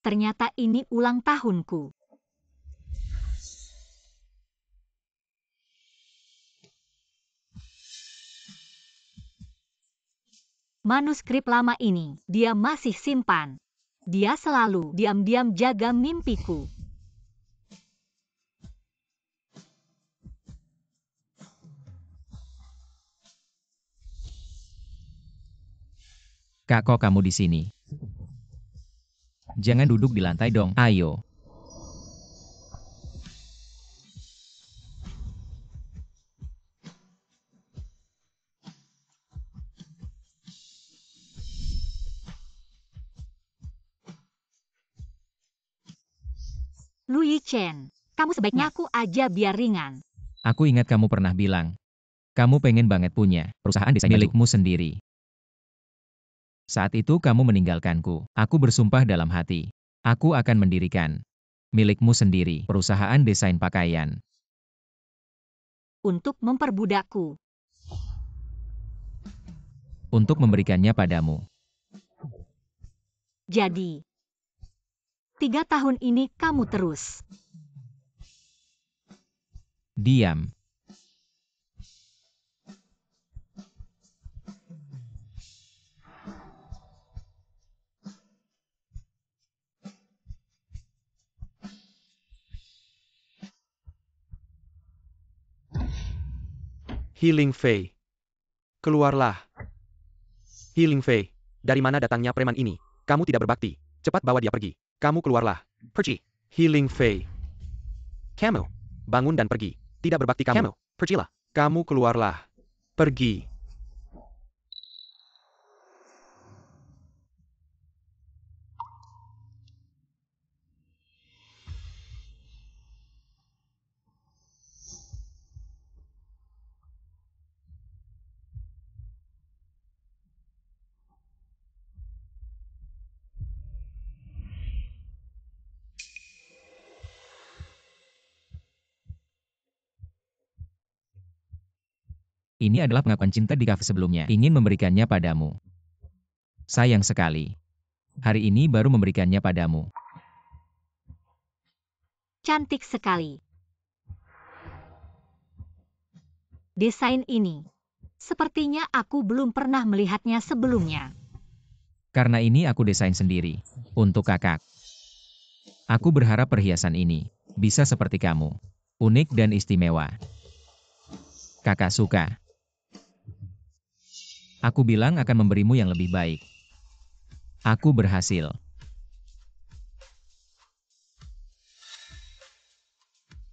Speaker 3: Ternyata ini ulang tahunku. Manuskrip lama ini, dia masih simpan. Dia selalu diam-diam jaga mimpiku.
Speaker 2: Kak, kok kamu di sini? Jangan duduk di lantai dong, ayo.
Speaker 3: Lu Yichen, kamu sebaiknya aku aja biar ringan.
Speaker 2: Aku ingat kamu pernah bilang, kamu pengen banget punya perusahaan desain milikmu sendiri. Saat itu kamu meninggalkanku. Aku bersumpah dalam hati, aku akan mendirikan milikmu sendiri, perusahaan desain pakaian.
Speaker 3: Untuk memperbudakku.
Speaker 2: Untuk memberikannya padamu.
Speaker 3: Jadi, 3 tahun ini kamu terus.
Speaker 2: Diam.
Speaker 1: Ling Fei. Keluarlah. Ling Fei. Dari mana datangnya preman ini? Kamu tidak berbakti. Cepat bawa dia pergi. Kamu keluarlah. Pergi. Ling Fei.
Speaker 6: Kamu, bangun dan pergi. Tidak berbakti kamu. Pergilah.
Speaker 1: Kamu keluarlah. Pergi.
Speaker 2: Ini adalah pengakuan cinta di kafe sebelumnya. Ingin memberikannya padamu. Sayang sekali. Hari ini baru memberikannya padamu.
Speaker 3: Cantik sekali. Desain ini. Sepertinya aku belum pernah melihatnya sebelumnya.
Speaker 2: Karena ini aku desain sendiri. Untuk kakak. Aku berharap perhiasan ini bisa seperti kamu. Unik dan istimewa. Kakak suka. Aku bilang akan memberimu yang lebih baik. Aku berhasil.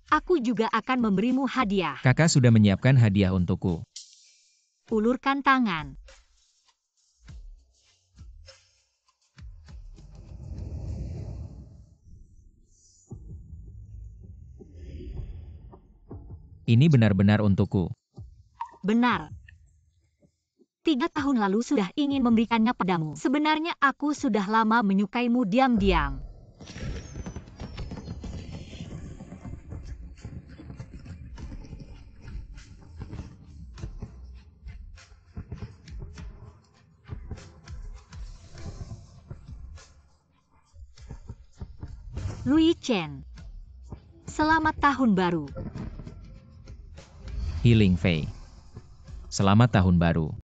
Speaker 3: Aku juga akan memberimu hadiah.
Speaker 2: Kakak sudah menyiapkan hadiah untukku.
Speaker 3: Ulurkan tangan.
Speaker 2: Ini benar-benar untukku.
Speaker 3: Benar. 3 tahun lalu sudah ingin memberikannya padamu. Sebenarnya aku sudah lama menyukaimu diam-diam. Lui Chen. Selamat tahun baru.
Speaker 2: Healing Fei. Selamat tahun baru.